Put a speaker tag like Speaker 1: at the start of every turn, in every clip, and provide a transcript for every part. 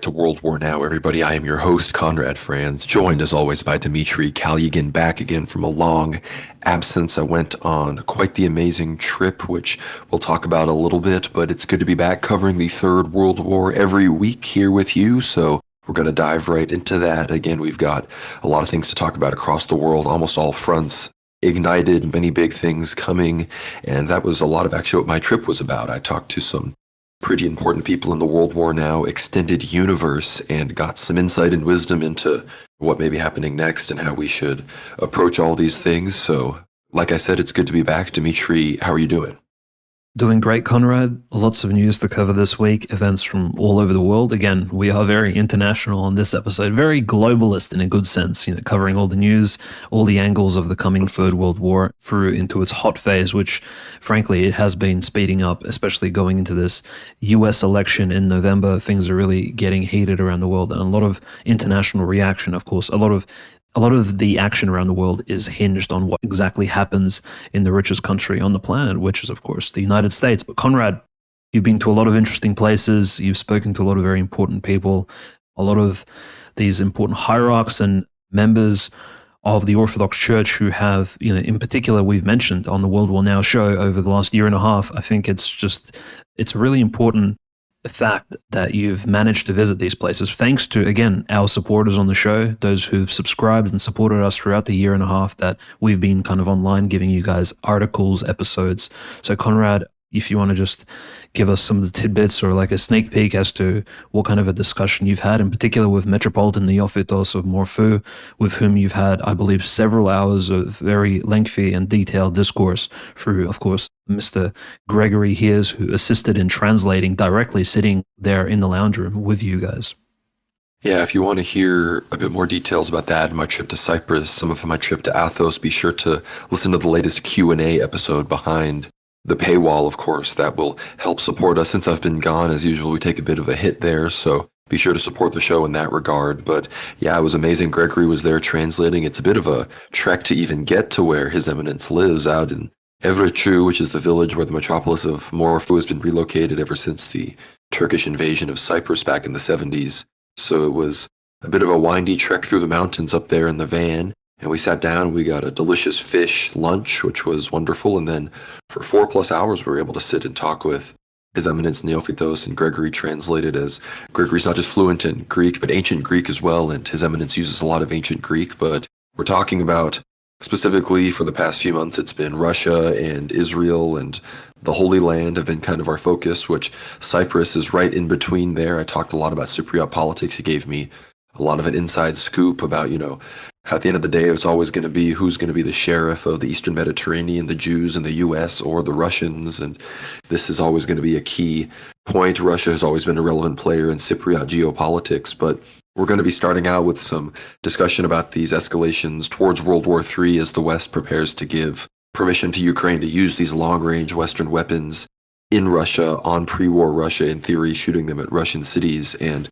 Speaker 1: to World War Now, everybody. I am your host, Conrad Franz, joined as always by Dmitry Kalyagin, back again from a long absence. I went on quite the amazing trip, which we'll talk about a little bit, but it's good to be back covering the Third World War every week here with you, so we're going to dive right into that. Again, we've got a lot of things to talk about across the world, almost all fronts ignited, many big things coming, and that was a lot of actually what my trip was about. I talked to some pretty important people in the World War Now extended universe and got some insight and wisdom into what may be happening next and how we should approach all these things. So, like I said, it's good to be back. Dmitry, how are you doing?
Speaker 2: Doing great, Conrad. Lots of news to cover this week, events from all over the world. Again, we are very international on this episode, very globalist in a good sense, covering all the news, all the angles of the coming Third World War through into its hot phase, which frankly, it has been speeding up, especially going into this US election in November. Things are really getting heated around the world and a lot of international reaction, of course. A lot of the action around the world is hinged on what exactly happens in the richest country on the planet, which is, of course, the United States. But Conrad, you've been to a lot of interesting places. You've spoken to a lot of very important people, a lot of these important hierarchs and members of the Orthodox Church who have, in particular, we've mentioned on the World War Now show over the last year and a half. I think it's really important fact that you've managed to visit these places thanks to, again, our supporters on the show, those who've subscribed and supported us throughout the year and a half that we've been kind of online giving you guys articles, episodes. So Conrad, if you want to just give us some of the tidbits or like a sneak peek as to what kind of a discussion you've had, in particular with Metropolitan Neophytos of Morphu, with whom you've had, I believe, several hours of very lengthy and detailed discourse through, of course, Mr. Gregory Hears, who assisted in translating directly sitting there in the lounge room with you guys.
Speaker 1: Yeah, if you want to hear a bit more details about that, my trip to Cyprus, some of my trip to Athos, be sure to listen to the latest Q&A episode behind the paywall, of course. That will help support us. Since I've been gone, as usual, we take a bit of a hit there, so be sure to support the show in that regard. But yeah, it was amazing. Gregory was there translating. It's a bit of a trek to even get to where His Eminence lives, out in Evrechu, which is the village where the metropolis of Morphu has been relocated ever since the Turkish invasion of Cyprus back in the 70s. So it was a bit of a windy trek through the mountains up there in the van. And we sat down, we got a delicious fish lunch, which was wonderful. And then for 4+ hours, we were able to sit and talk with His Eminence Neophytos, and Gregory translated, as Gregory's not just fluent in Greek, but ancient Greek as well. And His Eminence uses a lot of ancient Greek. But we're talking about, specifically for the past few months, it's been Russia and Israel and the Holy Land have been kind of our focus, which Cyprus is right in between there. I talked a lot about Cypriot politics. He gave me a lot of an inside scoop about, how at the end of the day, it's always going to be who's going to be the sheriff of the Eastern Mediterranean, the Jews in the U.S. or the Russians. And this is always going to be a key point. Russia has always been a relevant player in Cypriot geopolitics, but we're going to be starting out with some discussion about these escalations towards World War III as the West prepares to give permission to Ukraine to use these long-range Western weapons in Russia, on pre-war Russia, in theory, shooting them at Russian cities. And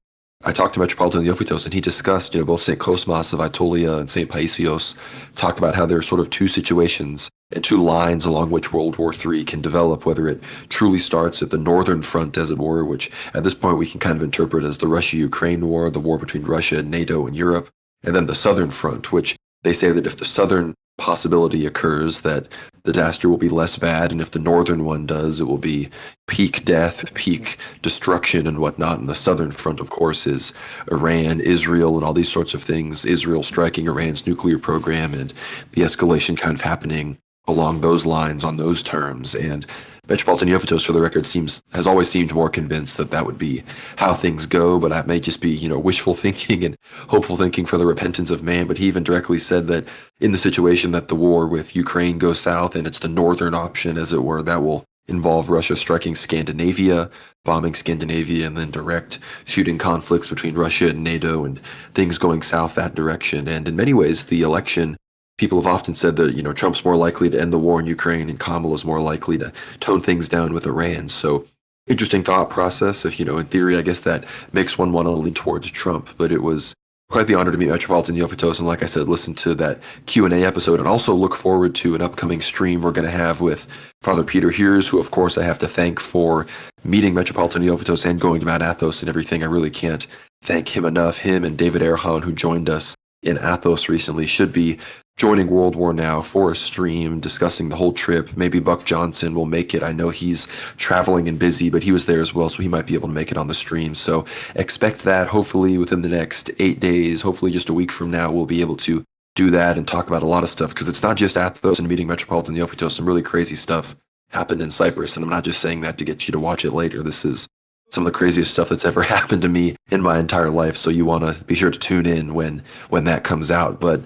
Speaker 1: I talked to Metropolitan Neophytos, and he discussed, both St. Cosmas of Aetolia and St. Paisios, talked about how there are sort of two situations and two lines along which World War III can develop, whether it truly starts at the northern front, as it were, which at this point we can kind of interpret as the Russia-Ukraine war, the war between Russia and NATO and Europe, and then the southern front, which they say that if the southern possibility occurs, that the disaster will be less bad, and if the northern one does, it will be peak death, peak destruction and whatnot. And the southern front, of course, is Iran, Israel, and all these sorts of things. Israel striking Iran's nuclear program and the escalation kind of happening along those lines on those terms. And Metropolitan Neophytos, for the record, has always seemed more convinced that that would be how things go, but that may just be, wishful thinking and hopeful thinking for the repentance of man. But he even directly said that in the situation that the war with Ukraine goes south and it's the northern option, as it were, that will involve Russia striking Scandinavia, bombing Scandinavia, and then direct shooting conflicts between Russia and NATO and things going south that direction. And in many ways, the election, people have often said that, Trump's more likely to end the war in Ukraine and Kamala's more likely to tone things down with Iran. So interesting thought process. If, in theory, I guess that makes one want to lean towards Trump. But it was quite the honor to meet Metropolitan Neophytos, and like I said, listen to that Q&A episode, and also look forward to an upcoming stream we're going to have with Father Peter Hears, who, of course, I have to thank for meeting Metropolitan Neophytos and going to Mount Athos and everything. I really can't thank him enough. Him and David Erhan, who joined us in Athos recently, should be joining World War Now for a stream discussing the whole trip. Maybe Buck Johnson will make it. I know he's traveling and busy, but he was there as well, so he might be able to make it on the stream. So expect that hopefully within the next 8 days, hopefully just a week from now, we'll be able to do that and talk about a lot of stuff, because it's not just Athos and meeting Metropolitan Neophytos. Some really crazy stuff happened in Cyprus, and I'm not just saying that to get you to watch it later. This is some of the craziest stuff that's ever happened to me in my entire life, so you want to be sure to tune in when that comes out. But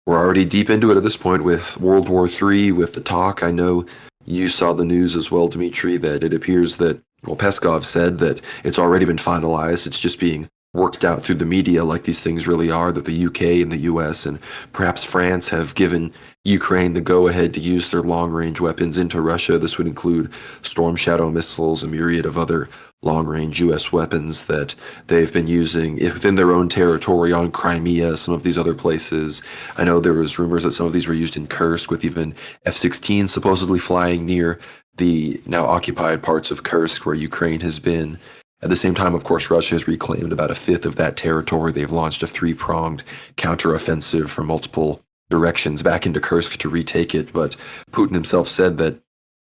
Speaker 1: we're already deep into it at this point with World War III, with the talk. I know you saw the news as well, Dmitry, that it appears that, well, Peskov said that it's already been finalized. It's just being worked out through the media, like these things really are, that the UK and the US and perhaps France have given Ukraine the go-ahead to use their long-range weapons into Russia. This would include Storm Shadow missiles, a myriad of other long-range US weapons that they've been using within their own territory, on Crimea, some of these other places. I know there was rumors that some of these were used in Kursk, with even F-16 supposedly flying near the now occupied parts of Kursk where Ukraine has been. At the same time, of course, Russia has reclaimed about a fifth of that territory. They've launched a three-pronged counteroffensive from multiple directions back into Kursk to retake it. But Putin himself said that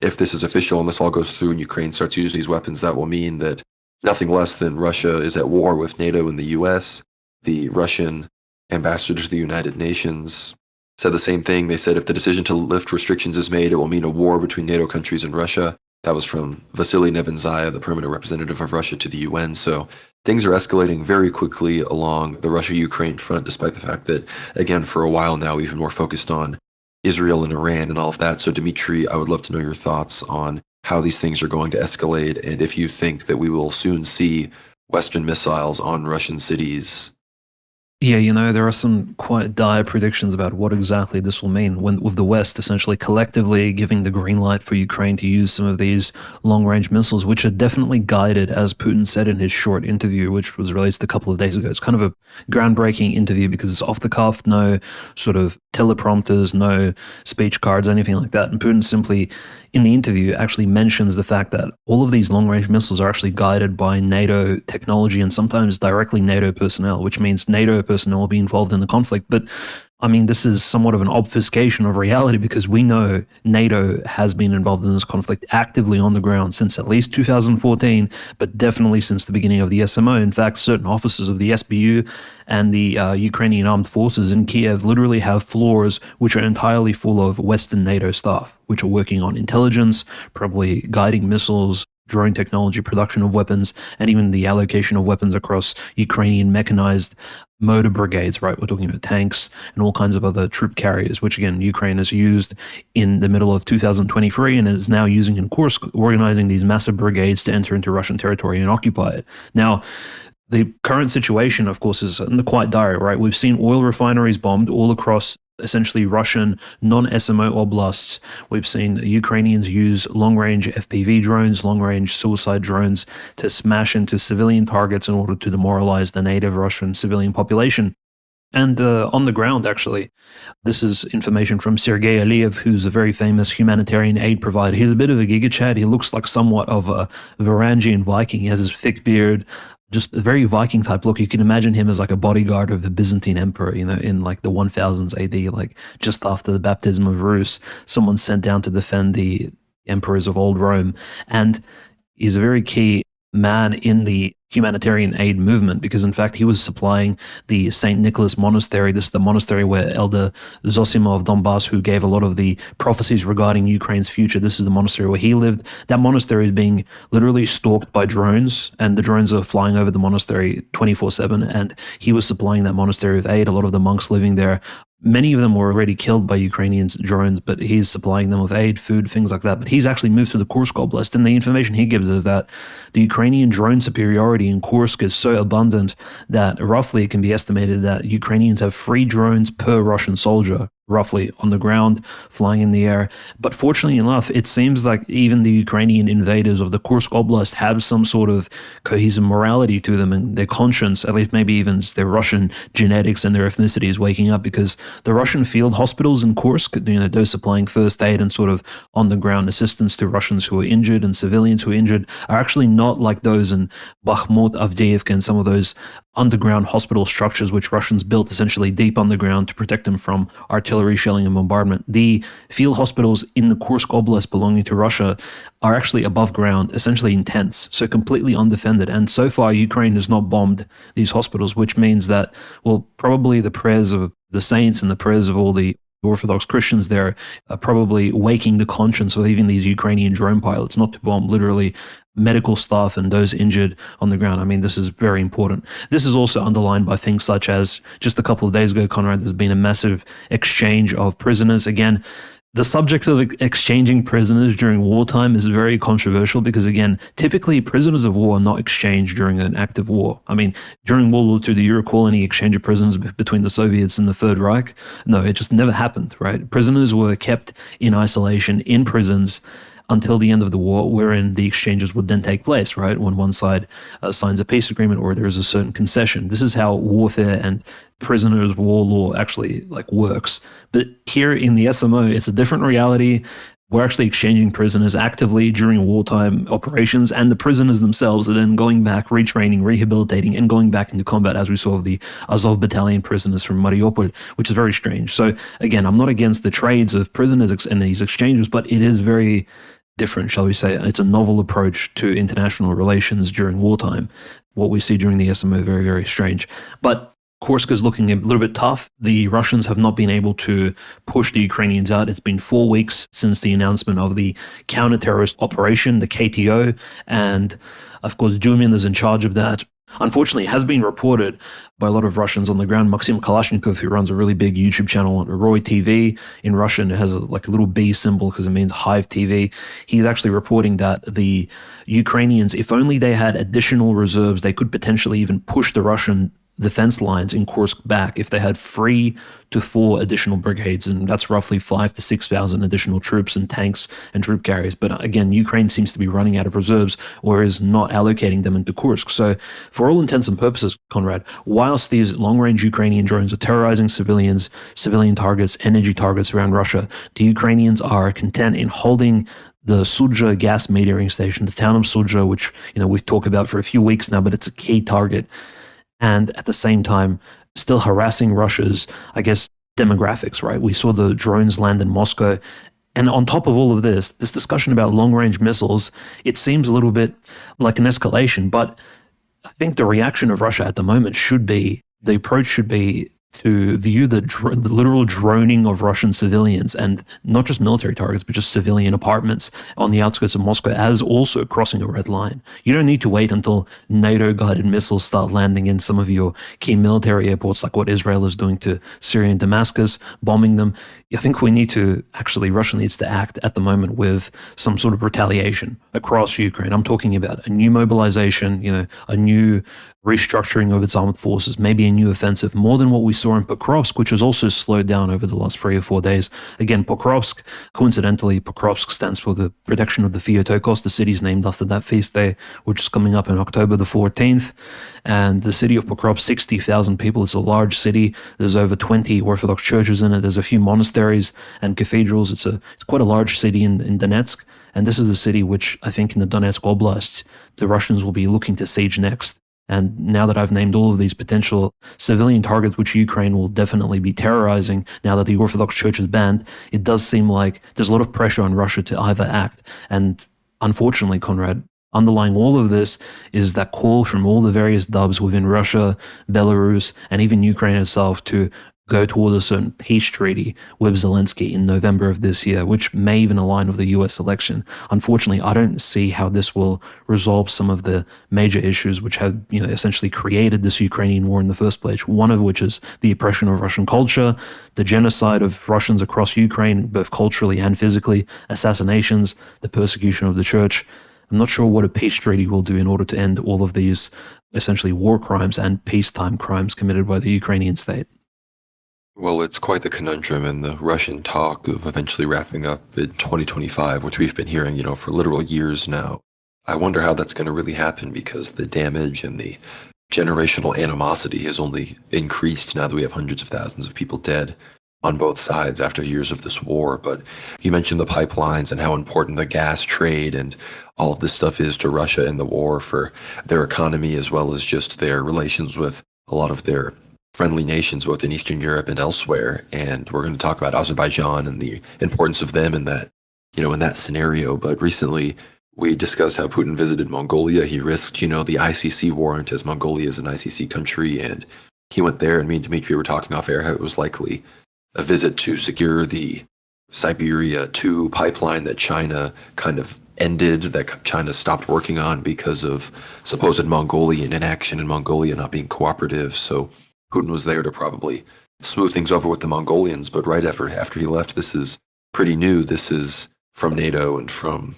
Speaker 1: if this is official and this all goes through and Ukraine starts using these weapons, that will mean that nothing less than Russia is at war with NATO and the US. The Russian ambassador to the United Nations said the same thing. They said if the decision to lift restrictions is made, it will mean a war between NATO countries and Russia. That was from Vasily Nebenzia, the permanent representative of Russia to the UN. So things are escalating very quickly along the Russia-Ukraine front, despite the fact that, again, for a while now, we've been more focused on Israel and Iran and all of that. So, Dmitry, I would love to know your thoughts on how these things are going to escalate, and if you think that we will soon see Western missiles on Russian cities.
Speaker 2: Yeah, there are some quite dire predictions about what exactly this will mean, with the West essentially collectively giving the green light for Ukraine to use some of these long-range missiles, which are definitely guided, as Putin said in his short interview, which was released a couple of days ago. It's kind of a groundbreaking interview because it's off the cuff, no sort of teleprompters, no speech cards, anything like that. And Putin simply, in the interview, actually mentions the fact that all of these long-range missiles are actually guided by NATO technology and sometimes directly NATO personnel, which means NATO personnel will be involved in the conflict. But I mean, this is somewhat of an obfuscation of reality, because we know NATO has been involved in this conflict actively on the ground since at least 2014, but definitely since the beginning of the SMO. In fact, certain officers of the SBU and the Ukrainian armed forces in Kiev literally have floors which are entirely full of Western NATO staff, which are working on intelligence, probably guiding missiles, drone technology, production of weapons, and even the allocation of weapons across Ukrainian mechanized motor brigades, right? We're talking about tanks and all kinds of other troop carriers, which again, Ukraine has used in the middle of 2023 and is now using in Kursk, organizing these massive brigades to enter into Russian territory and occupy it. Now, the current situation, of course, is quite dire, right? We've seen oil refineries bombed all across essentially Russian non-SMO oblasts. We've seen Ukrainians use long-range FPV drones, long-range suicide drones to smash into civilian targets in order to demoralize the native Russian civilian population. And on the ground, actually, this is information from Sergei Aliyev, who's a very famous humanitarian aid provider. He's a bit of a Giga Chad. He looks like somewhat of a Varangian Viking. He has his thick beard, just a very Viking type look. You can imagine him as like a bodyguard of the Byzantine emperor, in like the 1000s AD, like just after the baptism of Rus, someone sent down to defend the emperors of old Rome. And he's a very key man in the humanitarian aid movement, because in fact he was supplying the St. Nicholas Monastery. This is the monastery where Elder Zosimov Donbass, who gave a lot of the prophecies regarding Ukraine's future, this is the monastery where he lived. That monastery is being literally stalked by drones, and the drones are flying over the monastery 24/7, and he was supplying that monastery with aid. A lot of the monks living there, many of them were already killed by Ukrainian drones, but he's supplying them with aid, food, things like that. But he's actually moved to the Kursk Oblast, and the information he gives is that the Ukrainian drone superiority in Kursk is so abundant that roughly it can be estimated that Ukrainians have 3 drones per Russian soldier, roughly, on the ground, flying in the air. But fortunately enough, it seems like even the Ukrainian invaders of the Kursk Oblast have some sort of cohesive morality to them, and their conscience, at least maybe even their Russian genetics and their ethnicity, is waking up, because the Russian field hospitals in Kursk, those supplying first aid and sort of on-the-ground assistance to Russians who are injured and civilians who are injured, are actually not like those in Bakhmut, Avdiivka, and some of those underground hospital structures, which Russians built essentially deep underground to protect them from artillery shelling and bombardment. The field hospitals in the Kursk Oblast belonging to Russia are actually above ground, essentially in tents, so completely undefended. And so far, Ukraine has not bombed these hospitals, which means that, well, probably the prayers of the saints and the prayers of all the Orthodox Christians there are probably waking the conscience of even these Ukrainian drone pilots not to bomb literally medical staff and those injured on the ground. I mean, this is very important. This is also underlined by things such as just a couple of days ago, Conrad, there's been a massive exchange of prisoners. Again, the subject of exchanging prisoners during wartime is very controversial because, again, typically prisoners of war are not exchanged during an active war. I mean, during World War II, do you recall any exchange of prisoners between the Soviets and the Third Reich? No, it just never happened, right? Prisoners were kept in isolation in prisons until the end of the war, wherein the exchanges would then take place, right? When one side signs a peace agreement or there is a certain concession. This is how warfare and prisoners of war law actually works. But here in the SMO, it's a different reality. We're actually exchanging prisoners actively during wartime operations, and the prisoners themselves are then going back, retraining, rehabilitating, and going back into combat, as we saw of the Azov battalion prisoners from Mariupol, which is very strange. So again, I'm not against the trades of prisoners and these exchanges, but it is very different, shall we say. It's a novel approach to international relations during wartime. What we see during the SMO, very, very strange. But Kursk is looking a little bit tough. The Russians have not been able to push the Ukrainians out. It's been 4 weeks since the announcement of the counter-terrorist operation, the KTO, and of course Dumin is in charge of that. Unfortunately, it has been reported by a lot of Russians on the ground. Maxim Kalashnikov, who runs a really big YouTube channel on Roy TV in Russian, it has a little B symbol because it means Hive TV. He's actually reporting that the Ukrainians, if only they had additional reserves, they could potentially even push the Russian defense lines in Kursk back if they had 3 to 4 additional brigades, and that's roughly 5,000 to 6,000 additional troops and tanks and troop carriers. But again, Ukraine seems to be running out of reserves or is not allocating them into Kursk. So for all intents and purposes, Conrad, whilst these long-range Ukrainian drones are terrorizing civilians, civilian targets, energy targets around Russia, the Ukrainians are content in holding the Sudzha gas metering station, the town of Sudzha, which we've talked about for a few weeks now, but it's a key target. And at the same time, still harassing Russia's, demographics, right? We saw the drones land in Moscow. And on top of all of this discussion about long-range missiles, it seems a little bit like an escalation. But I think the reaction of Russia at the moment the approach should be to view the literal droning of Russian civilians, and not just military targets, but just civilian apartments on the outskirts of Moscow, as also crossing a red line. You don't need to wait until NATO-guided missiles start landing in some of your key military airports, like what Israel is doing to Syria and Damascus, bombing them. I think Russia needs to act at the moment with some sort of retaliation across Ukraine. I'm talking about a new mobilization, a new restructuring of its armed forces, maybe a new offensive, more than what we saw in Pokrovsk, which was also slowed down over the last 3 or 4 days. Again, coincidentally, Pokrovsk stands for the protection of the Theotokos. The city's named after that feast day, which is coming up on October the 14th. And the city of Pokrovsk, 60,000 people. It's a large city. There's over 20 Orthodox churches in it. There's a few monasteries and cathedrals. It's quite a large city in Donetsk. And this is the city which I think in the Donetsk Oblast, the Russians will be looking to siege next. And now that I've named all of these potential civilian targets, which Ukraine will definitely be terrorizing now that the Orthodox Church is banned, it does seem like there's a lot of pressure on Russia to either act. And unfortunately, Conrad, underlying all of this is that call from all the various dubs within Russia, Belarus, and even Ukraine itself to go toward a certain peace treaty with Zelensky in November of this year, which may even align with the US election. Unfortunately, I don't see how this will resolve some of the major issues which have, essentially created this Ukrainian war in the first place, one of which is the oppression of Russian culture, the genocide of Russians across Ukraine, both culturally and physically, assassinations, the persecution of the church. I'm not sure what a peace treaty will do in order to end all of these essentially war crimes and peacetime crimes committed by the Ukrainian state.
Speaker 1: Well, it's quite the conundrum, and the Russian talk of eventually wrapping up in 2025, which we've been hearing, for literal years now. I wonder how that's going to really happen, because the damage and the generational animosity has only increased now that we have hundreds of thousands of people dead. on both sides after years of this war. But you mentioned the pipelines and how important the gas trade and all of this stuff is to Russia in the war for their economy, as well as just their relations with a lot of their friendly nations, both in Eastern Europe and elsewhere. And we're going to talk about Azerbaijan and the importance of them in that, in that scenario. But recently, we discussed how Putin visited Mongolia. He risked, the ICC warrant, as Mongolia is an ICC country, and he went there, and me and Dmitry were talking off air how it was likely a visit to secure the Siberia 2 pipeline that China kind of ended, that China stopped working on because of supposed Mongolian inaction and Mongolia not being cooperative. So Putin was there to probably smooth things over with the Mongolians. But right after he left, this is pretty new. This is from NATO and from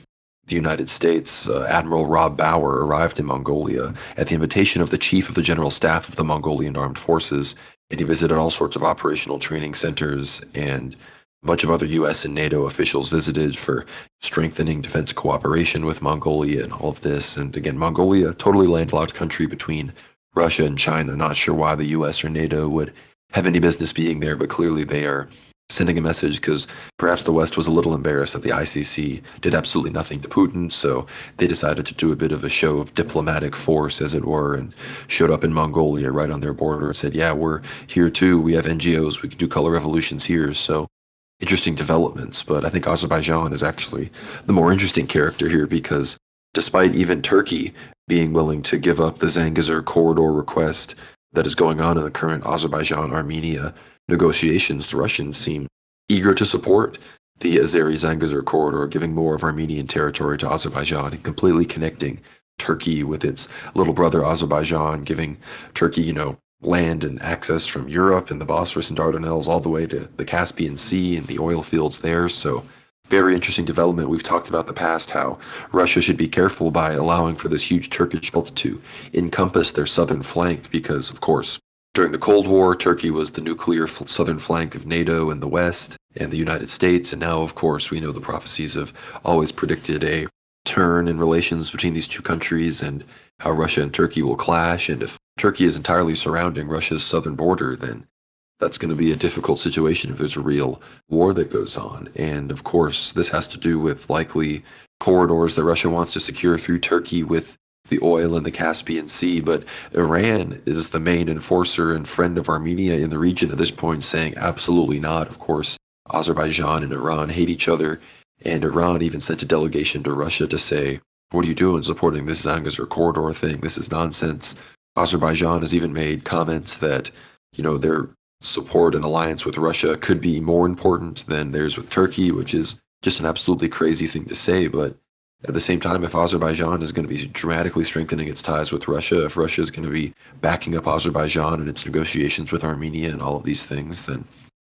Speaker 1: the United States. Admiral Rob Bauer arrived in Mongolia at the invitation of the chief of the general staff of the Mongolian armed forces, and he visited all sorts of operational training centers, and a bunch of other U.S. and NATO officials visited for strengthening defense cooperation with Mongolia and all of this. And again, Mongolia, totally landlocked country between Russia and China. Not sure why the U.S. or NATO would have any business being there, but clearly they are sending a message because perhaps the West was a little embarrassed that the ICC did absolutely nothing to Putin, so they decided to do a bit of a show of diplomatic force, as it were, and showed up in Mongolia right on their border and said, yeah, we're here too, we have NGOs, we can do color revolutions here. So interesting developments. But I think Azerbaijan is actually the more interesting character here, because despite even Turkey being willing to give up the Zangezur corridor request that is going on in the current Azerbaijan-Armenia negotiations, the Russians seem eager to support the Azeri-Zangezur corridor, giving more of Armenian territory to Azerbaijan and completely connecting Turkey with its little brother Azerbaijan, giving Turkey, land and access from Europe and the Bosphorus and Dardanelles all the way to the Caspian Sea and the oil fields there. So very interesting development. We've talked about in the past how Russia should be careful by allowing for this huge Turkish belt to encompass their southern flank because, of course, during the Cold War, Turkey was the nuclear southern flank of NATO and the West and the United States. And now, of course, we know the prophecies have always predicted a turn in relations between these two countries and how Russia and Turkey will clash. And if Turkey is entirely surrounding Russia's southern border, then that's going to be a difficult situation if there's a real war that goes on. And of course, this has to do with likely corridors that Russia wants to secure through Turkey with the oil in the Caspian Sea. But Iran is the main enforcer and friend of Armenia in the region at this point, saying absolutely not. Of course, Azerbaijan and Iran hate each other. And Iran even sent a delegation to Russia to say, what are you doing supporting this Zangezur corridor thing? This is nonsense. Azerbaijan has even made comments that, their support and alliance with Russia could be more important than theirs with Turkey, which is just an absolutely crazy thing to say. But at the same time, if Azerbaijan is going to be dramatically strengthening its ties with Russia, if Russia is going to be backing up Azerbaijan in its negotiations with Armenia and all of these things, then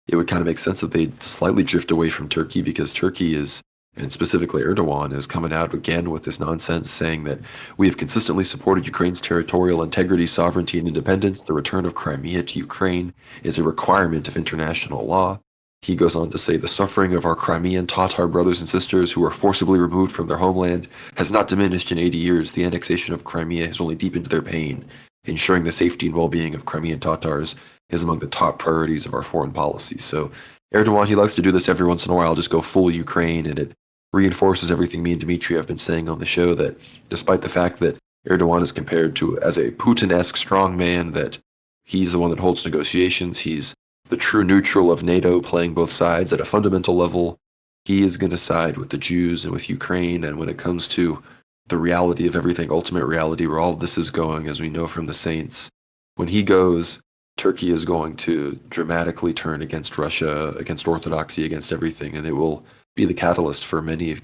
Speaker 1: it would kind of make sense that they'd slightly drift away from Turkey, because Turkey is, and specifically Erdogan, is coming out again with this nonsense saying that we have consistently supported Ukraine's territorial integrity, sovereignty, and independence. The return of Crimea to Ukraine is a requirement of international law. He goes on to say the suffering of our Crimean Tatar brothers and sisters who were forcibly removed from their homeland has not diminished in 80 years. The annexation of Crimea has only deepened their pain. Ensuring the safety and well-being of Crimean Tatars is among the top priorities of our foreign policy. So Erdogan, he likes to do this every once in a while, just go full Ukraine, and it reinforces everything me and Dmitry have been saying on the show, that despite the fact that Erdogan is compared to as a Putin-esque strongman, that he's the one that holds negotiations, he's the true neutral of NATO, playing both sides at a fundamental level, he is going to side with the Jews and with Ukraine. And when it comes to the reality of everything, ultimate reality, where all of this is going, as we know from the saints, when he goes, Turkey is going to dramatically turn against Russia, against orthodoxy, against everything, and it will be the catalyst for many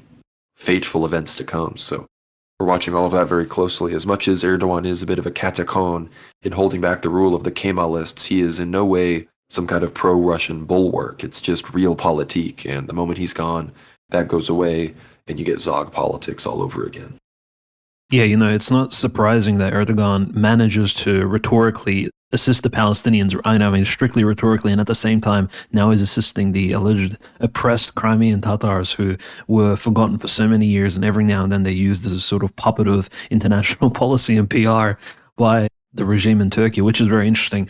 Speaker 1: fateful events to come. So we're watching all of that very closely. As much as Erdogan is a bit of a catacon in holding back the rule of the Kemalists, he is in no way some kind of pro-Russian bulwark. It's just realpolitik, and the moment he's gone, that goes away, and you get Zog politics all over again.
Speaker 2: Yeah, it's not surprising that Erdogan manages to rhetorically assist the Palestinians, I mean, strictly rhetorically, and at the same time, now is assisting the alleged oppressed Crimean Tatars who were forgotten for so many years, and every now and then they're used as a sort of puppet of international policy and PR by the regime in Turkey, which is very interesting.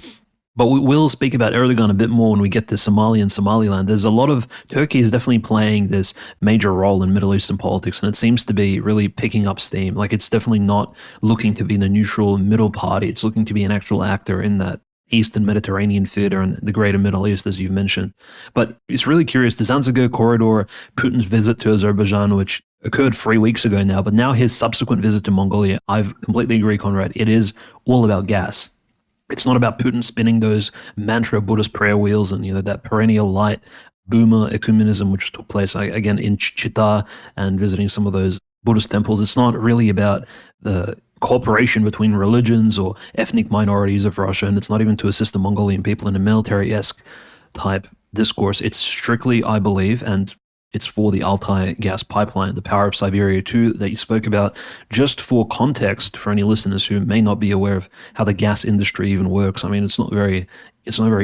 Speaker 2: But we will speak about Erdogan a bit more when we get to Somalia and Somaliland. There's a lot of Turkey is definitely playing this major role in Middle Eastern politics, and it seems to be really picking up steam. Like it's definitely not looking to be the neutral middle party. It's looking to be an actual actor in that Eastern Mediterranean theater and the greater Middle East, as you've mentioned. But it's really curious. The Zanzibar corridor, Putin's visit to Azerbaijan, which occurred 3 weeks ago now, but now his subsequent visit to Mongolia, I completely agree, Conrad. It is all about gas. It's not about Putin spinning those mantra Buddhist prayer wheels and that perennial light boomer ecumenism which took place again in Chita and visiting some of those Buddhist temples. It's not really about the cooperation between religions or ethnic minorities of Russia, and it's not even to assist the Mongolian people in a military-esque type discourse. It's strictly, I believe, and it's for the Altai gas pipeline, the Power of Siberia 2 that you spoke about. Just for context, for any listeners who may not be aware of how the gas industry even works, I mean, it's not a very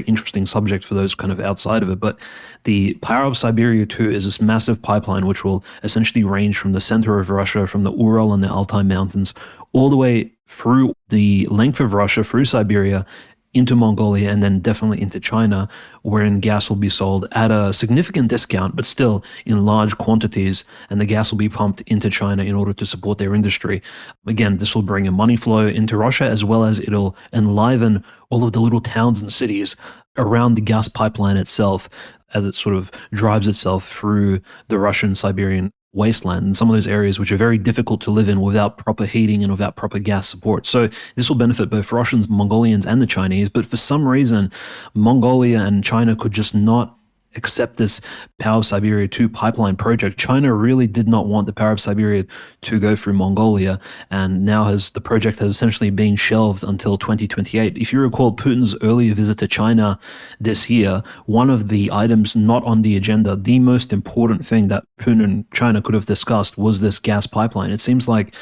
Speaker 2: interesting subject for those kind of outside of it, but the Power of Siberia 2 is this massive pipeline which will essentially range from the center of Russia, from the Ural and the Altai Mountains, all the way through the length of Russia, through Siberia, into Mongolia, and then definitely into China, wherein gas will be sold at a significant discount, but still in large quantities, and the gas will be pumped into China in order to support their industry. Again, this will bring a money flow into Russia, as well as it'll enliven all of the little towns and cities around the gas pipeline itself as it sort of drives itself through the Russian-Siberian wasteland and some of those areas which are very difficult to live in without proper heating and without proper gas support. So this will benefit both Russians, Mongolians, and the Chinese. But for some reason, Mongolia and China could just not accept this Power of Siberia 2 pipeline project. China really did not want the Power of Siberia to go through Mongolia, and now the project has essentially been shelved until 2028. If you recall Putin's earlier visit to China this year, one of the items not on the agenda, the most important thing that Putin and China could have discussed, was this gas pipeline. It seems like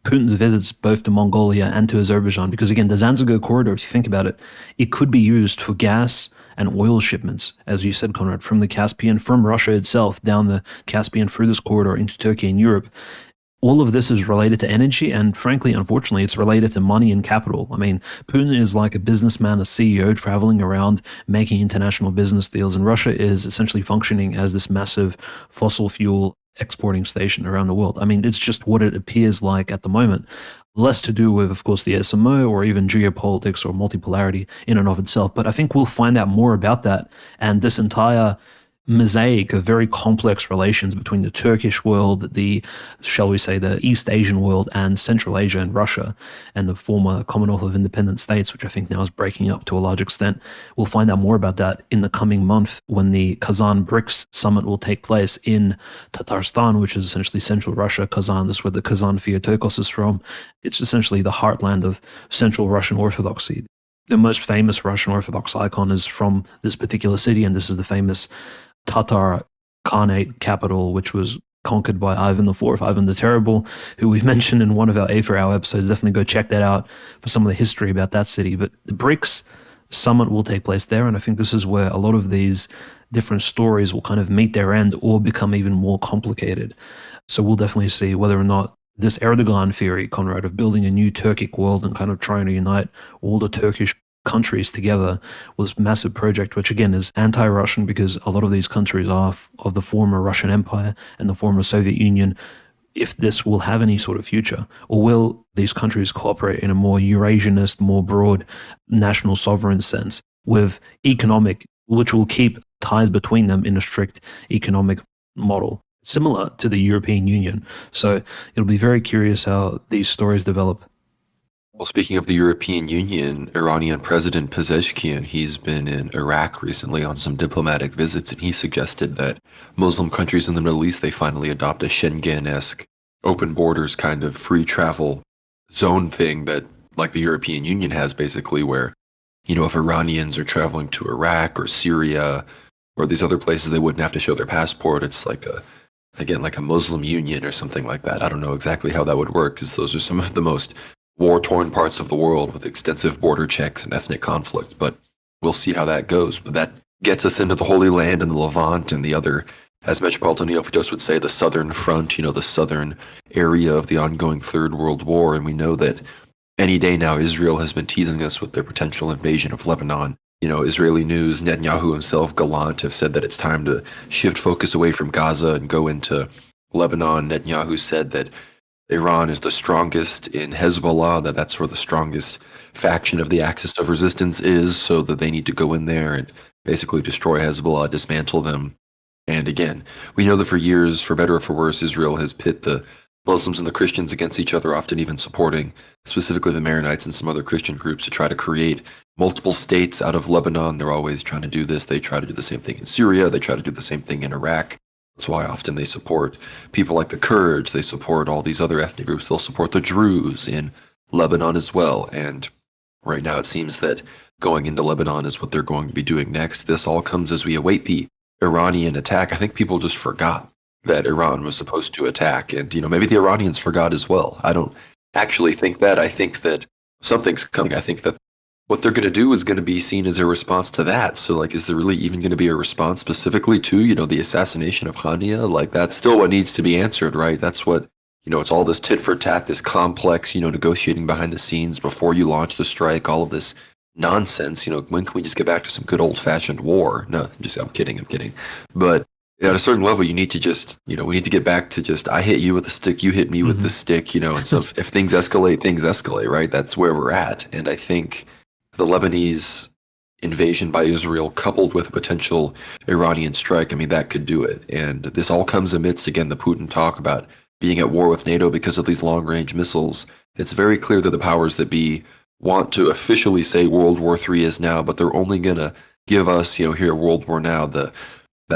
Speaker 2: Putin's visits both to Mongolia and to Azerbaijan, because again, the Zanzibar corridor, if you think about it, it could be used for gas and oil shipments, as you said, Conrad, from the Caspian, from Russia itself, down the Caspian, through this corridor into Turkey and Europe. All of this is related to energy, and frankly, unfortunately, it's related to money and capital. I mean, Putin is like a businessman, a CEO traveling around making international business deals, and Russia is essentially functioning as this massive fossil fuel exporting station around the world. I mean, it's just what it appears like at the moment. Less to do with, of course, the SMO or even geopolitics or multipolarity in and of itself. But I think we'll find out more about that and this entire mosaic of very complex relations between the Turkish world, shall we say, the East Asian world, and Central Asia and Russia, and the former Commonwealth of Independent States, which I think now is breaking up to a large extent. We'll find out more about that in the coming month when the Kazan BRICS summit will take place in Tatarstan, which is essentially Central Russia. Kazan, this is where the Kazan Theotokos is from. It's essentially the heartland of Central Russian Orthodoxy. The most famous Russian Orthodox icon is from this particular city, and this is the famous Tatar Khanate capital, which was conquered by Ivan IV, Ivan the Terrible, who we've mentioned in one of our A4 episodes. Definitely go check that out for some of the history about that city. But the BRICS summit will take place there, and I think this is where a lot of these different stories will kind of meet their end or become even more complicated. So we'll definitely see whether or not this Erdogan theory, Conrad, of building a new Turkic world and kind of trying to unite all the Turkish countries together was a massive project, which again is anti-Russian because a lot of these countries are of the former Russian Empire and the former Soviet Union. If this will have any sort of future, or will these countries cooperate in a more Eurasianist, more broad national sovereign sense with economic, which will keep ties between them in a strict economic model, similar to the European Union. So it'll be very curious how these stories develop.
Speaker 1: Well, speaking of the European Union, Iranian President Pezeshkian, he's been in Iraq recently on some diplomatic visits, and he suggested that Muslim countries in the Middle East, they finally adopt a Schengen-esque open borders kind of free travel zone thing that like the European Union has basically, where, if Iranians are traveling to Iraq or Syria or these other places, they wouldn't have to show their passport. It's like like a Muslim union or something like that. I don't know exactly how that would work because those are some of the most war-torn parts of the world with extensive border checks and ethnic conflict, but we'll see how that goes. But that gets us into the Holy Land and the Levant and the other, as Metropolitan Neophytos would say, the southern front, the southern area of the ongoing Third World War. And we know that any day now, Israel has been teasing us with their potential invasion of Lebanon Israeli news, Netanyahu himself, Gallant, have said that it's time to shift focus away from Gaza and go into Lebanon. Netanyahu said that Iran is the strongest in Hezbollah, that's where the strongest faction of the axis of resistance is, so that they need to go in there and basically destroy Hezbollah, dismantle them. And again, we know that for years, for better or for worse, Israel has pit the Muslims and the Christians against each other, often even supporting specifically the Maronites and some other Christian groups to try to create multiple states out of Lebanon. They're always trying to do this. They try to do the same thing in Syria. They try to do the same thing in Iraq. That's why often they support people like the Kurds. They support all these other ethnic groups. They'll support the Druze in Lebanon as well. And right now it seems that going into Lebanon is what they're going to be doing next. This all comes as we await the Iranian attack. I think people just forgot that Iran was supposed to attack. And, maybe the Iranians forgot as well. I don't actually think that. I think that something's coming. I think that what they're going to do is going to be seen as a response to that. So, is there really even going to be a response specifically to, the assassination of Khania? That's still what needs to be answered, right? That's what, it's all this tit for tat, this complex, negotiating behind the scenes before you launch the strike, all of this nonsense. When can we just get back to some good old fashioned war? No, I'm kidding. But at a certain level, you need to just, we need to get back to just, I hit you with the stick, you hit me with the stick, and so if things escalate, right? That's where we're at. And I think the Lebanese invasion by Israel, coupled with a potential Iranian strike, that could do it. And this all comes amidst, again, the Putin talk about being at war with NATO because of these long-range missiles. It's very clear that the powers that be want to officially say World War III is now, but they're only going to give us, here, World War Now, that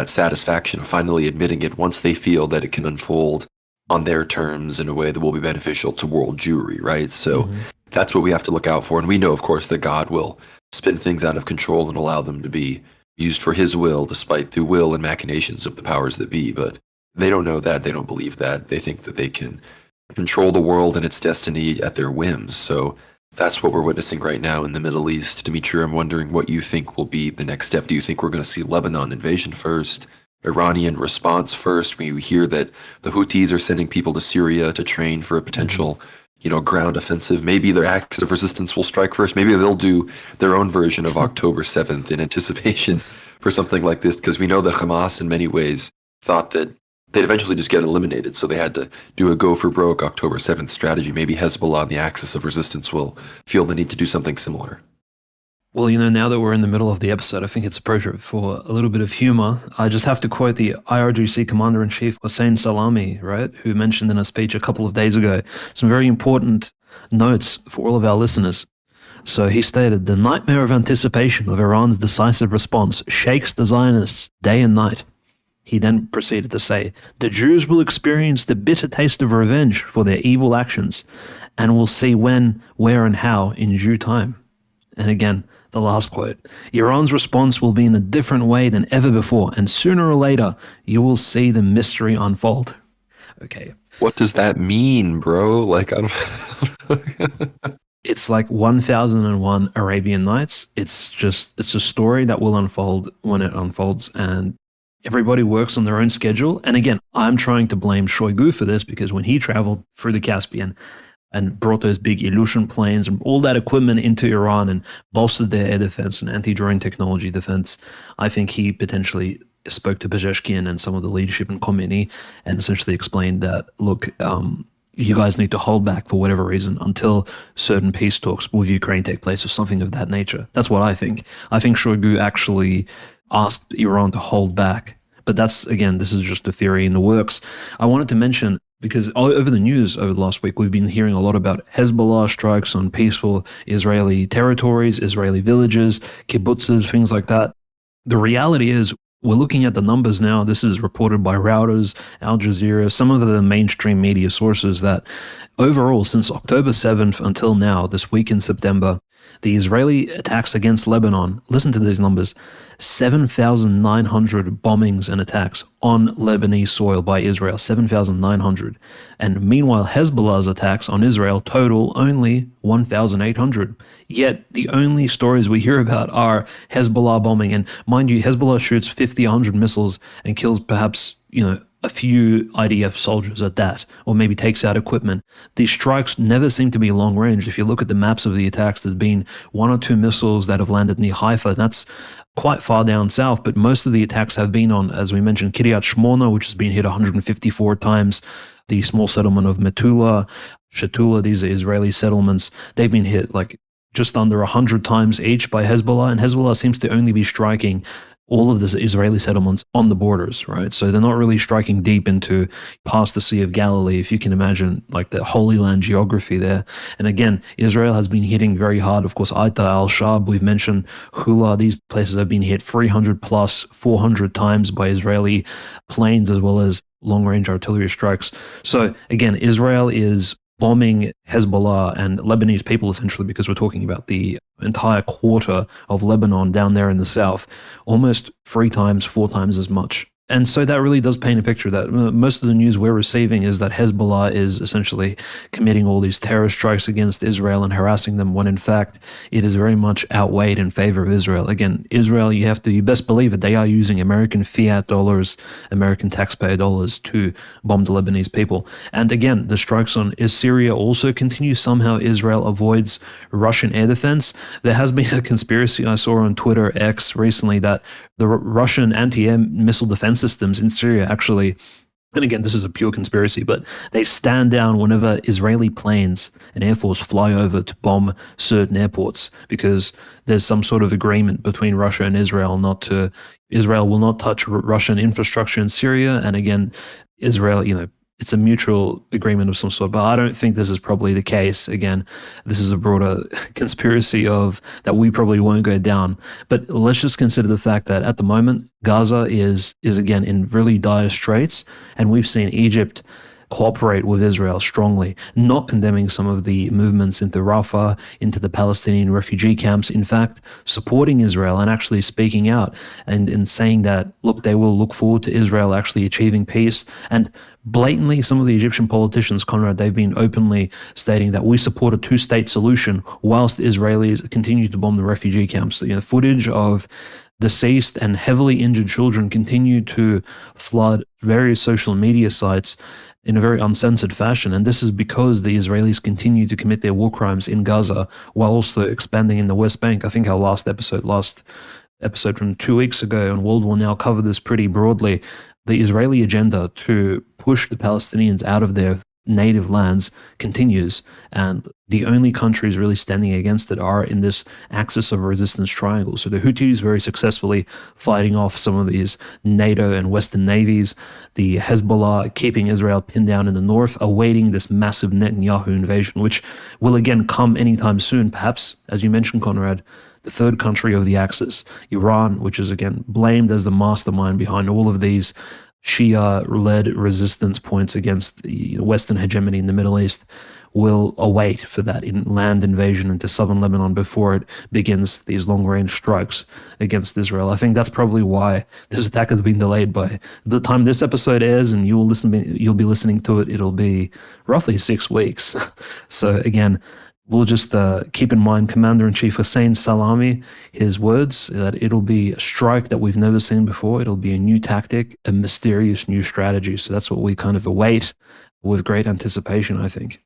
Speaker 1: satisfaction of finally admitting it once they feel that it can unfold on their terms in a way that will be beneficial to world Jewry, right? So that's what we have to look out for. And we know, of course, that God will spin things out of control and allow them to be used for his will, despite the will and machinations of the powers that be. But they don't know that. They don't believe that. They think that they can control the world and its destiny at their whims. So that's what we're witnessing right now in the Middle East. Dimitri, I'm wondering what you think will be the next step. Do you think we're going to see Lebanon invasion first, Iranian response first? We hear that the Houthis are sending people to Syria to train for a potential, ground offensive. Maybe their axis of resistance will strike first. Maybe they'll do their own version of October 7th in anticipation for something like this, because we know that Hamas in many ways thought that they'd eventually just get eliminated, so they had to do a go-for-broke October 7th strategy. Maybe Hezbollah on the axis of resistance will feel the need to do something similar.
Speaker 2: Well, now that we're in the middle of the episode, I think it's appropriate for a little bit of humor. I just have to quote the IRGC Commander-in-Chief, Hossein Salami, right, who mentioned in a speech a couple of days ago some very important notes for all of our listeners. So he stated, "The nightmare of anticipation of Iran's decisive response shakes the Zionists day and night." He then proceeded to say, "The Jews will experience the bitter taste of revenge for their evil actions, and will see when, where, and how in due time." And again, the last quote, "Iran's response will be in a different way than ever before, and sooner or later, you will see the mystery unfold." Okay.
Speaker 1: What does that mean, bro? I don't...
Speaker 2: It's like 1001 Arabian Nights. It's a story that will unfold when it unfolds, and everybody works on their own schedule. And again, I'm trying to blame Shoigu for this, because when he traveled through the Caspian and brought those big Ilyushin planes and all that equipment into Iran and bolstered their air defense and anti-drone technology defense, I think he potentially spoke to Pezeshkian and some of the leadership in Khomeini and essentially explained that, look, you guys need to hold back for whatever reason until certain peace talks with Ukraine take place or something of that nature. That's what I think. I think Shoigu actually asked Iran to hold back. But that's, again, this is just a theory in the works. I wanted to mention, because all over the news over the last week, we've been hearing a lot about Hezbollah strikes on peaceful Israeli territories, Israeli villages, kibbutzes, things like that. The reality is, we're looking at the numbers now. This is reported by Reuters, Al Jazeera, some of the mainstream media sources, that overall, since October 7th until now, this week in September, the Israeli attacks against Lebanon, listen to these numbers, 7,900 bombings and attacks on Lebanese soil by Israel, 7,900. And meanwhile, Hezbollah's attacks on Israel total only 1,800. Yet the only stories we hear about are Hezbollah bombing. And mind you, Hezbollah shoots 50, 100 missiles and kills perhaps, a few IDF soldiers at that, or maybe takes out equipment. These strikes never seem to be long range. If you look at the maps of the attacks, there's been one or two missiles that have landed near Haifa. That's quite far down south, but most of the attacks have been on, as we mentioned, Kiryat Shmona, which has been hit 154 times, the small settlement of Metula, Shatula, these are Israeli settlements. They've been hit like just under 100 times each by Hezbollah, and Hezbollah seems to only be striking all of the Israeli settlements on the borders, right? So they're not really striking deep into past the Sea of Galilee, if you can imagine, like the Holy Land geography there. And again, Israel has been hitting very hard. Of course, Aita, Al-Shab, we've mentioned Hula, these places have been hit 300 plus, 400 times by Israeli planes, as well as long-range artillery strikes. So again, Israel is bombing Hezbollah and Lebanese people, essentially, because we're talking about the entire quarter of Lebanon down there in the south, almost 3 times, 4 times as much. And so that really does paint a picture that most of the news we're receiving is that Hezbollah is essentially committing all these terror strikes against Israel and harassing them, when in fact it is very much outweighed in favor of Israel. Again, Israel, you best believe it, they are using American fiat dollars, American taxpayer dollars to bomb the Lebanese people. And again, the strikes on Syria also continue. Somehow Israel avoids Russian air defense. There has been a conspiracy I saw on Twitter X recently that the Russian anti-air missile defense systems in Syria actually, and again, this is a pure conspiracy, but they stand down whenever Israeli planes and Air Force fly over to bomb certain airports, because there's some sort of agreement between Russia and Israel Israel will not touch Russian infrastructure in Syria. And again, Israel, it's a mutual agreement of some sort, but I don't think this is probably the case. Again, this is a broader conspiracy of that we probably won't go down. But let's just consider the fact that at the moment, Gaza is again in really dire straits, and we've seen Egypt cooperate with Israel strongly, not condemning some of the movements into Rafah, into the Palestinian refugee camps, in fact, supporting Israel and actually speaking out and saying that, look, they will look forward to Israel actually achieving peace. And blatantly, some of the Egyptian politicians, Conrad, they've been openly stating that we support a 2-state solution whilst the Israelis continue to bomb the refugee camps. Footage of deceased and heavily injured children continue to flood various social media sites in a very uncensored fashion. And this is because the Israelis continue to commit their war crimes in Gaza while also expanding in the West Bank. I think our last episode from 2 weeks ago on World War Now covered this pretty broadly. The Israeli agenda to push the Palestinians out of their native lands continues, and the only countries really standing against it are in this axis of resistance triangle. So the Houthis very successfully fighting off some of these NATO and Western navies, the Hezbollah keeping Israel pinned down in the north, awaiting this massive Netanyahu invasion, which will again come anytime soon, perhaps, as you mentioned, Conrad, the third country of the axis, Iran, which is again blamed as the mastermind behind all of these Shia-led resistance points against the Western hegemony in the Middle East, will await for that land invasion into southern Lebanon before it begins these long-range strikes against Israel. I think that's probably why this attack has been delayed. By the time this episode airs and you'll be listening to it, it'll be roughly 6 weeks. So again, we'll just keep in mind Commander-in-Chief Hussein Salami, his words, that it'll be a strike that we've never seen before. It'll be a new tactic, a mysterious new strategy. So that's what we kind of await with great anticipation, I think.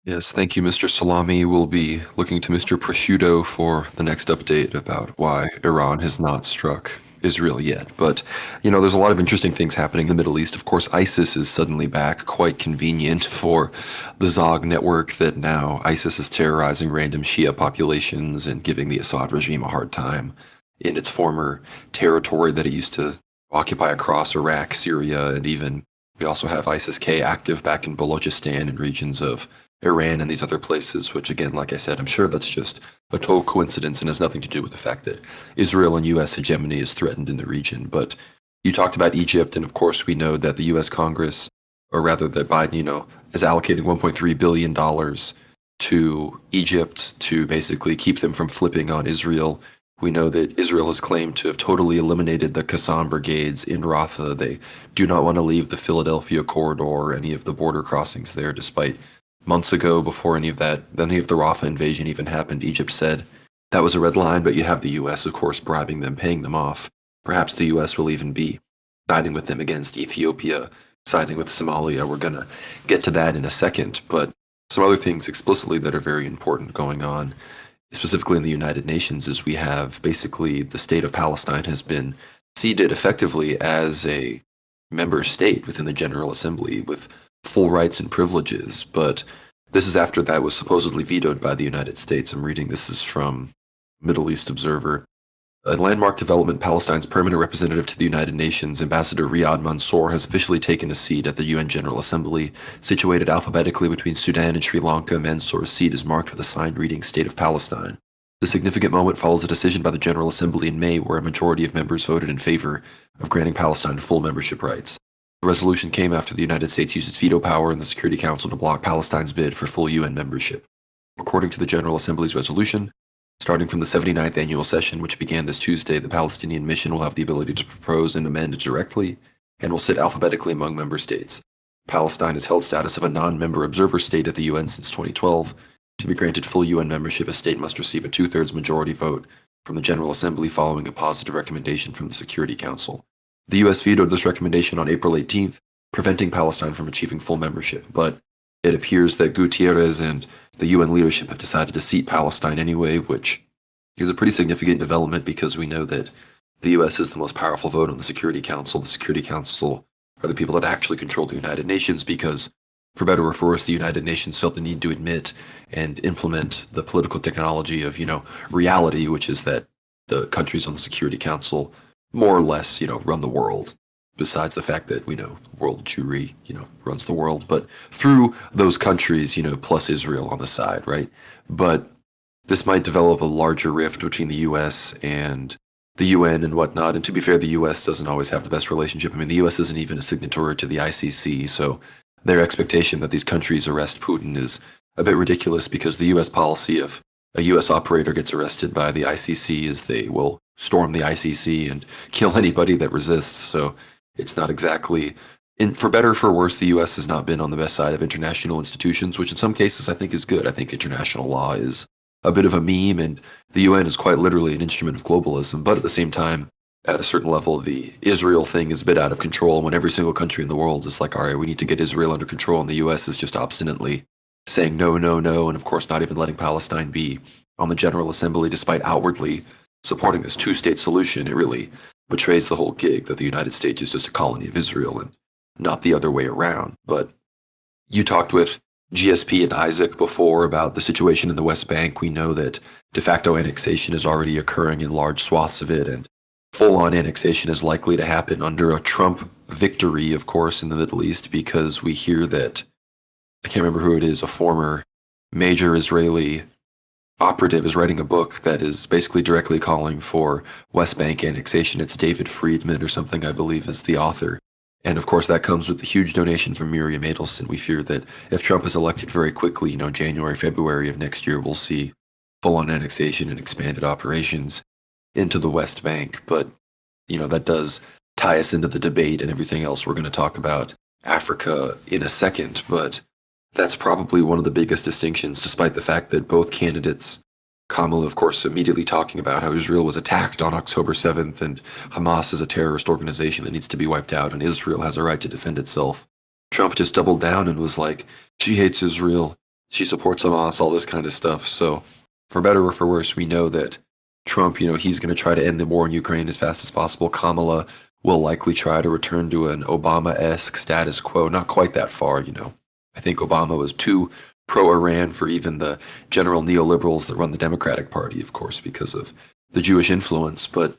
Speaker 1: Yes, thank you, Mr. Salami. We'll be looking to Mr. Prosciutto for the next update about why Iran has not struck Israel yet. But, there's a lot of interesting things happening in the Middle East. Of course, ISIS is suddenly back, quite convenient for the Zog network that now ISIS is terrorizing random Shia populations and giving the Assad regime a hard time in its former territory that it used to occupy across Iraq, Syria, and even we also have ISIS-K active back in Balochistan and regions of Iran and these other places, which again, like I said, I'm sure that's just a total coincidence and has nothing to do with the fact that Israel and U.S. hegemony is threatened in the region. But you talked about Egypt, and of course we know that the U.S. Congress, or rather that Biden, is allocating $1.3 billion to Egypt to basically keep them from flipping on Israel. We know that Israel has claimed to have totally eliminated the Qassam brigades in Rafah. They do not want to leave the Philadelphia corridor or any of the border crossings there, despite months ago, before any of the Rafah invasion even happened, Egypt said that was a red line, but you have the U.S., of course, bribing them, paying them off. Perhaps the U.S. will even be siding with them against Ethiopia, siding with Somalia. We're going to get to that in a second, but some other things explicitly that are very important going on, specifically in the United Nations, is we have basically the state of Palestine has been seated effectively as a member state within the General Assembly with full rights and privileges, but this is after that was supposedly vetoed by the United States. I'm reading this is from Middle East Observer. A landmark development, Palestine's permanent representative to the United Nations, Ambassador Riyad Mansour, has officially taken a seat at the UN General Assembly. Situated alphabetically between Sudan and Sri Lanka, Mansour's seat is marked with a sign reading State of Palestine. The significant moment follows a decision by the General Assembly in May where a majority of members voted in favor of granting Palestine full membership rights. The resolution came after the United States used its veto power in the Security Council to block Palestine's bid for full UN membership. According to the General Assembly's resolution, starting from the 79th annual session, which began this Tuesday, the Palestinian mission will have the ability to propose and amend directly and will sit alphabetically among member states. Palestine has held status of a non-member observer state at the UN since 2012. To be granted full UN membership, a state must receive a two-thirds majority vote from the General Assembly following a positive recommendation from the Security Council. The U.S. vetoed this recommendation on April 18th, preventing Palestine from achieving full membership, but it appears that Gutierrez and the UN leadership have decided to seat Palestine anyway, which is a pretty significant development because we know that the U.S. is the most powerful vote on the Security Council. The Security Council are the people that actually control the United Nations because, for better or for worse, the United Nations felt the need to admit and implement the political technology of, reality, which is that the countries on the Security Council more or less, run the world. Besides the fact that we know world Jewry, runs the world, but through those countries, plus Israel on the side, right? But this might develop a larger rift between the U.S. and the UN and whatnot. And to be fair, the U.S. doesn't always have the best relationship. I mean, the U.S. isn't even a signatory to the ICC, so their expectation that these countries arrest Putin is a bit ridiculous because the U.S. policy of a U.S. operator gets arrested by the ICC is they will storm the ICC and kill anybody that resists. So it's not exactly, for better or for worse, the U.S. has not been on the best side of international institutions, which in some cases I think is good. I think international law is a bit of a meme, and the UN is quite literally an instrument of globalism. But at the same time, at a certain level, the Israel thing is a bit out of control when every single country in the world is like, all right, we need to get Israel under control, and the U.S. is just obstinately saying no, no, no, and of course not even letting Palestine be on the General Assembly despite outwardly supporting this two-state solution. It really betrays the whole gig that the United States is just a colony of Israel and not the other way around. But you talked with GSP and Isaac before about the situation in the West Bank. We know that de facto annexation is already occurring in large swaths of it, and full-on annexation is likely to happen under a Trump victory, of course, in the Middle East, because we hear that, I can't remember who it is, a former major Israeli operative is writing a book that is basically directly calling for West Bank annexation. It's David Friedman or something, I believe, is the author. And of course, that comes with the huge donation from Miriam Adelson. We fear that if Trump is elected very quickly, January, February of next year, we'll see full-on annexation and expanded operations into the West Bank. But, that does tie us into the debate and everything else. We're going to talk about Africa in a second, but that's probably one of the biggest distinctions, despite the fact that both candidates, Kamala, of course, immediately talking about how Israel was attacked on October 7th and Hamas is a terrorist organization that needs to be wiped out and Israel has a right to defend itself. Trump just doubled down and was like, she hates Israel, she supports Hamas, all this kind of stuff. So for better or for worse, we know that Trump, he's going to try to end the war in Ukraine as fast as possible. Kamala will likely try to return to an Obama-esque status quo, not quite that far, I think Obama was too pro-Iran for even the general neoliberals that run the Democratic Party, of course, because of the Jewish influence. But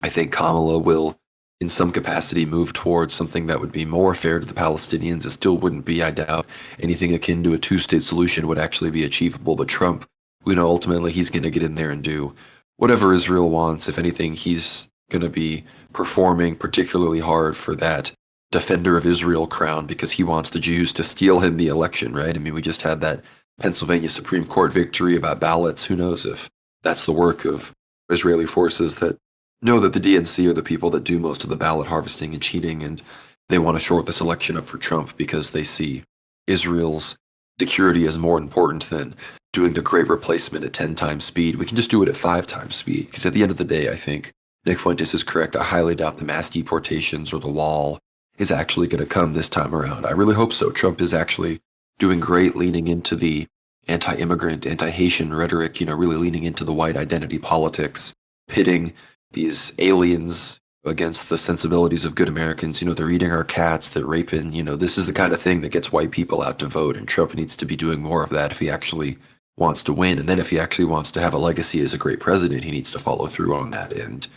Speaker 1: I think Kamala will, in some capacity, move towards something that would be more fair to the Palestinians. It still wouldn't be, I doubt, anything akin to a two-state solution would actually be achievable. But Trump, ultimately he's going to get in there and do whatever Israel wants. If anything, he's going to be performing particularly hard for that defender of Israel crown because he wants the Jews to steal him the election, right? I mean, we just had that Pennsylvania Supreme Court victory about ballots. Who knows if that's the work of Israeli forces that know that the DNC are the people that do most of the ballot harvesting and cheating, and they want to short this election up for Trump because they see Israel's security as more important than doing the great replacement at 10 times speed. We can just do it at 5 times speed because at the end of the day, I think Nick Fuentes is correct. I highly doubt the mass deportations or the wall is actually going to come this time around. I really hope so. Trump is actually doing great, leaning into the anti-immigrant, anti-Haitian rhetoric, really leaning into the white identity politics, pitting these aliens against the sensibilities of good Americans. They're eating our cats, they're raping, this is the kind of thing that gets white people out to vote, and Trump needs to be doing more of that if he actually wants to win. And then if he actually wants to have a legacy as a great president, he needs to follow through on that and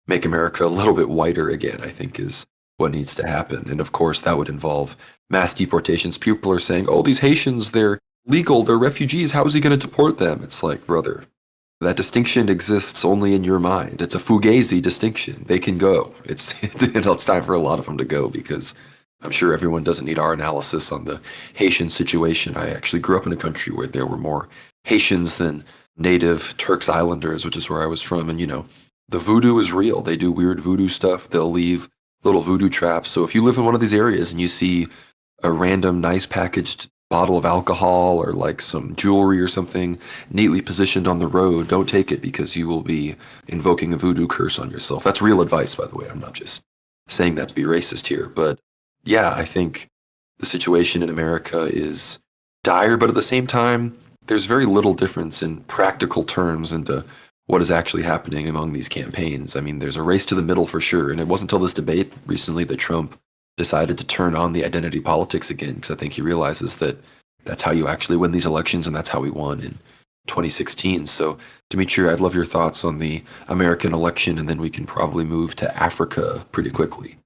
Speaker 1: make America a little bit whiter again, I think is what needs to happen. And of course, that would involve mass deportations. People are saying, oh, these Haitians, they're legal, they're refugees. How is he going to deport them? It's like, brother, that distinction exists only in your mind. It's a fugazi distinction. They can go. It's time for a lot of them to go, because I'm sure everyone doesn't need our analysis on the Haitian situation. I actually grew up in a country where there were more Haitians than native Turks Islanders, which is where I was from. And, the voodoo is real. They do weird voodoo stuff. They'll leave little voodoo traps. So if you live in one of these areas and you see a random nice packaged bottle of alcohol or like some jewelry or something neatly positioned on the road, don't take it, because you will be invoking a voodoo curse on yourself. That's real advice, by the way. I'm not just saying that to be racist here. But yeah, I think the situation in America is dire, but at the same time, there's very little difference in practical terms into what is actually happening among these campaigns. I mean, there's a race to the middle for sure. And it wasn't until this debate recently that Trump decided to turn on the identity politics again, because I think he realizes that that's how you actually win these elections, and that's how we won in 2016. So, Dimitri, I'd love your thoughts on the American election, and then we can probably move to Africa pretty quickly.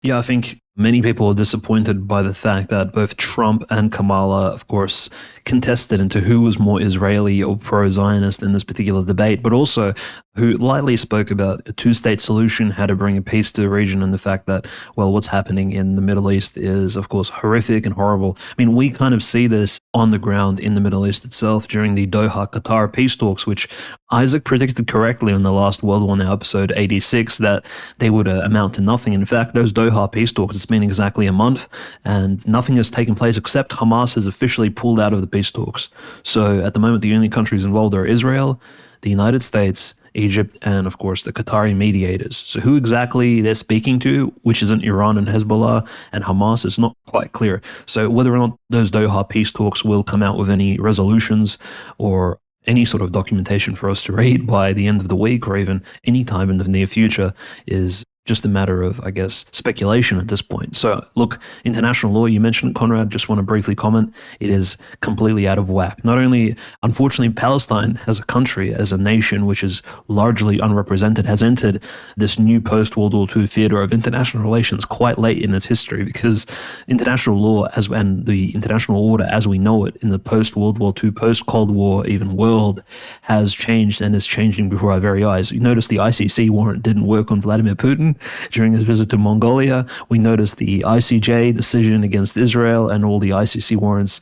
Speaker 2: Yeah, I think many people are disappointed by the fact that both Trump and Kamala, of course, contested into who was more Israeli or pro-Zionist in this particular debate, but also who lightly spoke about a two-state solution, how to bring a peace to the region, and the fact that, well, what's happening in the Middle East is, of course, horrific and horrible. I mean, we kind of see this on the ground in the Middle East itself during the Doha, Qatar peace talks, which Isaac predicted correctly on the last World War Now episode 86 that they would amount to nothing. In fact, those Doha peace talks, it's been exactly a month, and nothing has taken place except Hamas has officially pulled out of the peace talks. So at the moment, the only countries involved are Israel, the United States, Egypt, and of course the Qatari mediators. So who exactly they're speaking to, which isn't Iran and Hezbollah and Hamas, is not quite clear. So whether or not those Doha peace talks will come out with any resolutions or any sort of documentation for us to read by the end of the week or even any time in the near future is just a matter of, I guess, speculation at this point. So, look, international law, you mentioned it, Conrad, just want to briefly comment, it is completely out of whack. Not only, unfortunately, Palestine as a country, as a nation, which is largely unrepresented, has entered this new post-World War II theater of international relations quite late in its history, because international law and the international order as we know it in the post-World War II, post-Cold War even world has changed and is changing before our very eyes. You notice the ICC warrant didn't work on Vladimir Putin during his visit to Mongolia. We noticed the ICJ decision against Israel and all the ICC warrants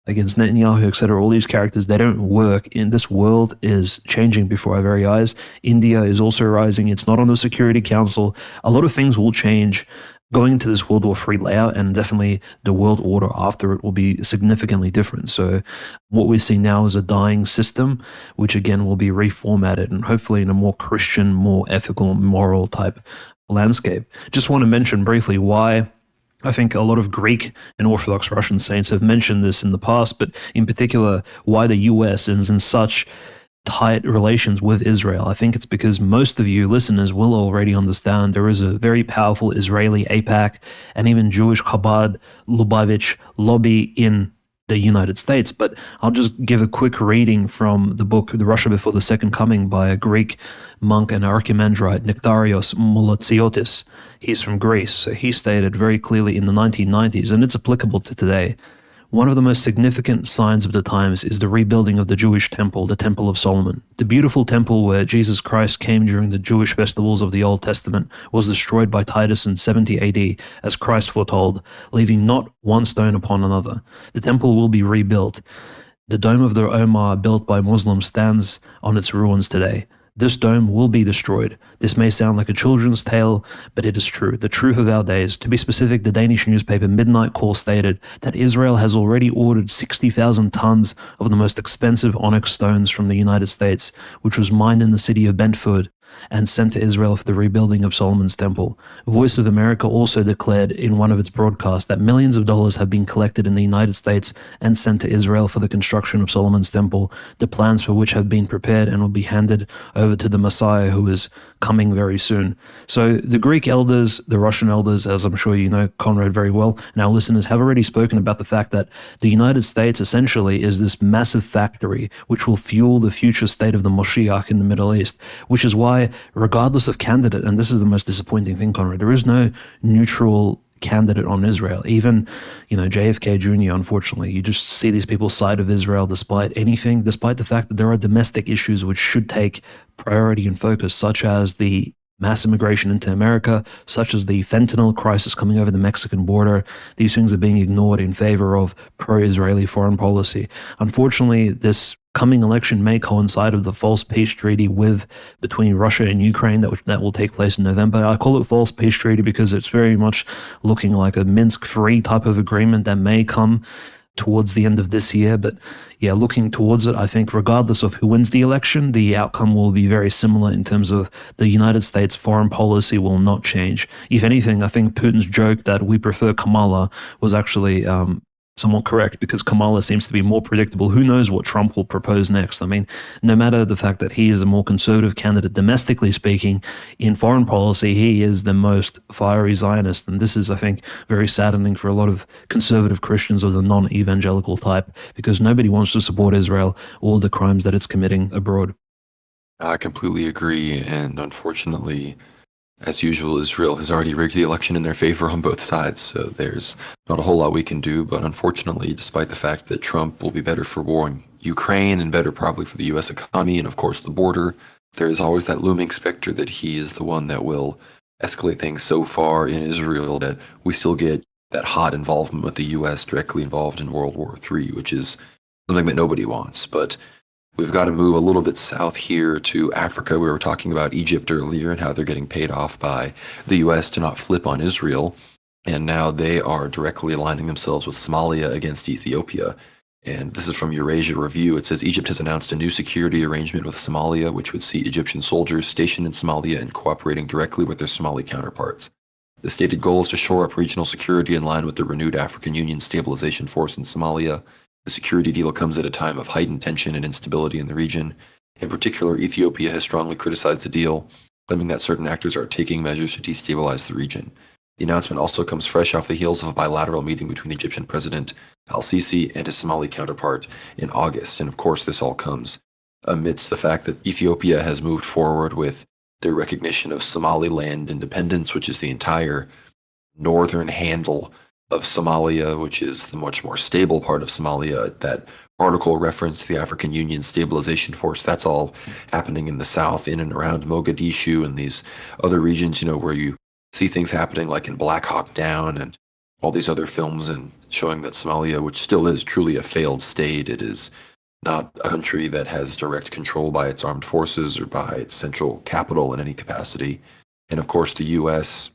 Speaker 2: against Netanyahu, etc. All these characters, they don't work. In this world is changing before our very eyes. India is also rising. It's not on the Security Council. A lot of things will change going into this World War III layout, and definitely the world order after it will be significantly different. So what we see now is a dying system, which again will be reformatted and hopefully in a more Christian, more ethical, moral type landscape. Just want to mention briefly why I think a lot of Greek and Orthodox Russian saints have mentioned this in the past, but in particular, why the US is in such tight relations with Israel. I think it's because most of you listeners will already understand there is a very powerful Israeli AIPAC and even Jewish Chabad Lubavitch lobby in the United States. But I'll just give a quick reading from the book, The Russia Before the Second Coming, by a Greek monk and archimandrite, Nektarios Molotziotis. He's from Greece. So he stated very clearly in the 1990s, and it's applicable to today, one of the most significant signs of the times is the rebuilding of the Jewish temple, the Temple of Solomon. The beautiful temple where Jesus Christ came during the Jewish festivals of the Old Testament was destroyed by Titus in 70 AD, as Christ foretold, leaving not one stone upon another. The temple will be rebuilt. The Dome of the Omar, built by Muslims, stands on its ruins today. This dome will be destroyed. This may sound like a children's tale, but it is true, the truth of our days. To be specific, the Danish newspaper Midnight Call stated that Israel has already ordered 60,000 tons of the most expensive onyx stones from the United States, which was mined in the city of Brentford. and sent to Israel for the rebuilding of Solomon's temple. Voice of America also declared in one of its broadcasts that millions of dollars have been collected in the United States and sent to Israel for the construction of Solomon's temple, the plans for which have been prepared and will be handed over to the Messiah who is coming very soon. So the Greek elders, the Russian elders, as I'm sure you know, Conrad, very well, and our listeners have already spoken about the fact that the United States essentially is this massive factory which will fuel the future state of the Moshiach in the Middle East, which is why, regardless of candidate, and this is the most disappointing thing, Conrad, there is no neutral candidate on Israel. Even, JFK Jr., unfortunately, you just see these people side of Israel despite anything, despite the fact that there are domestic issues which should take priority and focus, such as the mass immigration into America, such as the fentanyl crisis coming over the Mexican border. These things are being ignored in favor of pro-Israeli foreign policy. Unfortunately, this coming election may coincide with the false peace treaty between Russia and Ukraine that will take place in November. I call it false peace treaty because it's very much looking like a Minsk-free type of agreement that may come towards the end of this year. But yeah, looking towards it, I think regardless of who wins the election, the outcome will be very similar in terms of the United States foreign policy will not change. If anything, I think Putin's joke that we prefer Kamala was actually somewhat correct, because Kamala seems to be more predictable. Who knows what Trump will propose next? I mean, no matter the fact that he is a more conservative candidate domestically speaking, in foreign policy, he is the most fiery Zionist. And this is, I think, very saddening for a lot of conservative Christians of the non-evangelical type, because nobody wants to support Israel or the crimes that it's committing abroad.
Speaker 1: I completely agree, and unfortunately, as usual, Israel has already rigged the election in their favor on both sides, so there's not a whole lot we can do. But unfortunately, despite the fact that Trump will be better for war in Ukraine and better probably for the U.S. economy and, of course, the border, there is always that looming specter that he is the one that will escalate things so far in Israel that we still get that hot involvement with the U.S. directly involved in World War III, which is something that nobody wants. But we've got to move a little bit south here to Africa. We were talking about Egypt earlier and how they're getting paid off by the U.S. to not flip on Israel. And now they are directly aligning themselves with Somalia against Ethiopia. And this is from Eurasia Review. It says Egypt has announced a new security arrangement with Somalia, which would see Egyptian soldiers stationed in Somalia and cooperating directly with their Somali counterparts. The stated goal is to shore up regional security in line with the renewed African Union Stabilization Force in Somalia. The security deal comes at a time of heightened tension and instability in the region. In particular, Ethiopia has strongly criticized the deal, claiming that certain actors are taking measures to destabilize the region. The announcement also comes fresh off the heels of a bilateral meeting between Egyptian President al-Sisi and his Somali counterpart in August. And of course, this all comes amidst the fact that Ethiopia has moved forward with their recognition of Somaliland independence, which is the entire northern handle of Somalia, which is the much more stable part of Somalia. That article referenced the African Union Stabilization Force. That's all happening in the south, in and around Mogadishu and these other regions, where you see things happening like in Black Hawk Down and all these other films, and showing that Somalia, which still is truly a failed state, it is not a country that has direct control by its armed forces or by its central capital in any capacity. And of course, the U.S.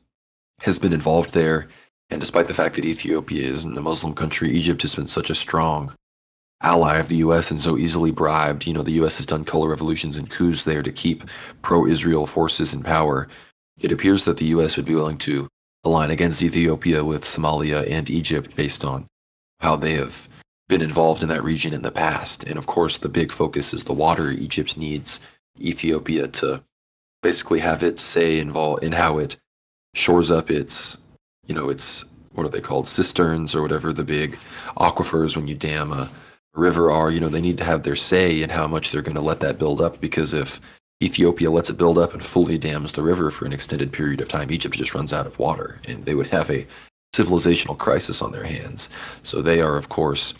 Speaker 1: has been involved there. And despite the fact that Ethiopia isn't a Muslim country, Egypt has been such a strong ally of the U.S. and so easily bribed. The U.S. has done color revolutions and coups there to keep pro-Israel forces in power. It appears that the U.S. would be willing to align against Ethiopia with Somalia and Egypt based on how they have been involved in that region in the past. And of course, the big focus is the water. Egypt needs Ethiopia to basically have its say involved in how it shores up its what are they called? Cisterns or whatever the big aquifers when you dam a river are. They need to have their say in how much they're going to let that build up, because if Ethiopia lets it build up and fully dams the river for an extended period of time, Egypt just runs out of water and they would have a civilizational crisis on their hands. So they are, of course,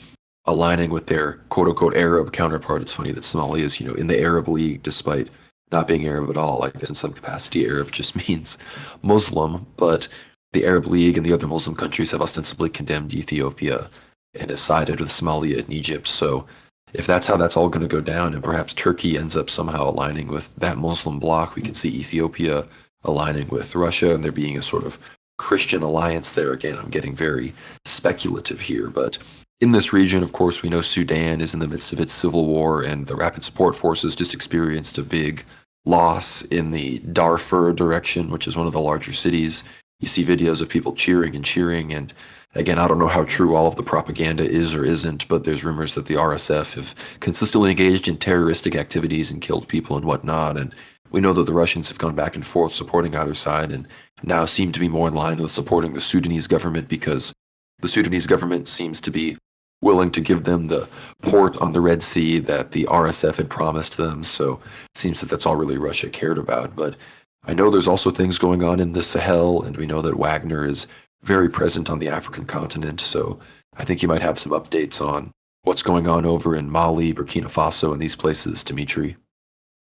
Speaker 1: aligning with their quote-unquote Arab counterpart. It's funny that Somalia is, in the Arab League, despite not being Arab at all. I guess in some capacity, Arab just means Muslim, but the Arab League and the other Muslim countries have ostensibly condemned Ethiopia and have sided with Somalia and Egypt. So if that's how that's all going to go down, and perhaps Turkey ends up somehow aligning with that Muslim bloc, we could see Ethiopia aligning with Russia and there being a sort of Christian alliance there. Again, I'm getting very speculative here, but in this region, of course, we know Sudan is in the midst of its civil war, and the Rapid Support Forces just experienced a big loss in the Darfur direction, which is one of the larger cities. You see videos of people cheering and cheering. And again, I don't know how true all of the propaganda is or isn't, but there's rumors that the RSF have consistently engaged in terroristic activities and killed people and whatnot. And we know that the Russians have gone back and forth supporting either side and now seem to be more in line with supporting the Sudanese government because the Sudanese government seems to be willing to give them the port on the Red Sea that the RSF had promised them. So it seems that that's all really Russia cared about. But I know there's also things going on in the Sahel, and we know that Wagner is very present on the African continent. So I think you might have some updates on what's going on over in Mali, Burkina Faso, and these places, Dimitri.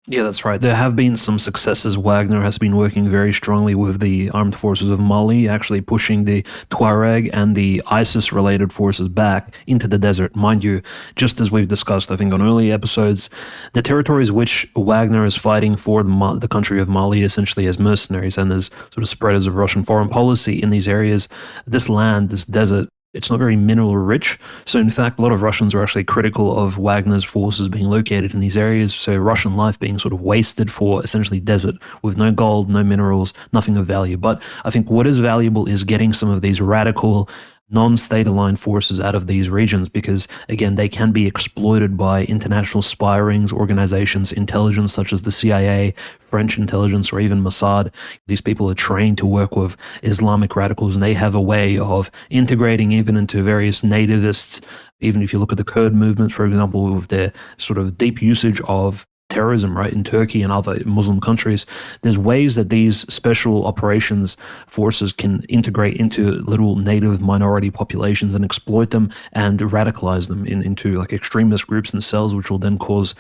Speaker 2: Yeah, that's right. There have been some successes. Wagner has been working very strongly with the armed forces of Mali, actually pushing the Tuareg and the ISIS-related forces back into the desert. Mind you, just as we've discussed, I think, on earlier episodes, the territories which Wagner is fighting for the country of Mali essentially as mercenaries and as sort of spreaders of Russian foreign policy in these areas, this land, this desert, it's not very mineral rich. So in fact, a lot of Russians are actually critical of Wagner's forces being located in these areas. So Russian life being sort of wasted for essentially desert with no gold, no minerals, nothing of value. But I think what is valuable is getting some of these radical non-state aligned forces out of these regions because, again, they can be exploited by international spy rings, organizations, intelligence such as the CIA, French intelligence, or even Mossad. These people are trained to work with Islamic radicals, and they have a way of integrating even into various nativists. Even if you look at the Kurd movement, for example, with their sort of deep usage of terrorism, right, in Turkey and other Muslim countries, there's ways that these special operations forces can integrate into little native minority populations and exploit them and radicalize them into like extremist groups and cells, which will then cause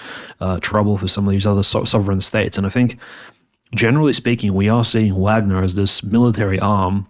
Speaker 2: trouble for some of these other sovereign states. And I think, generally speaking, we are seeing Wagner as this military arm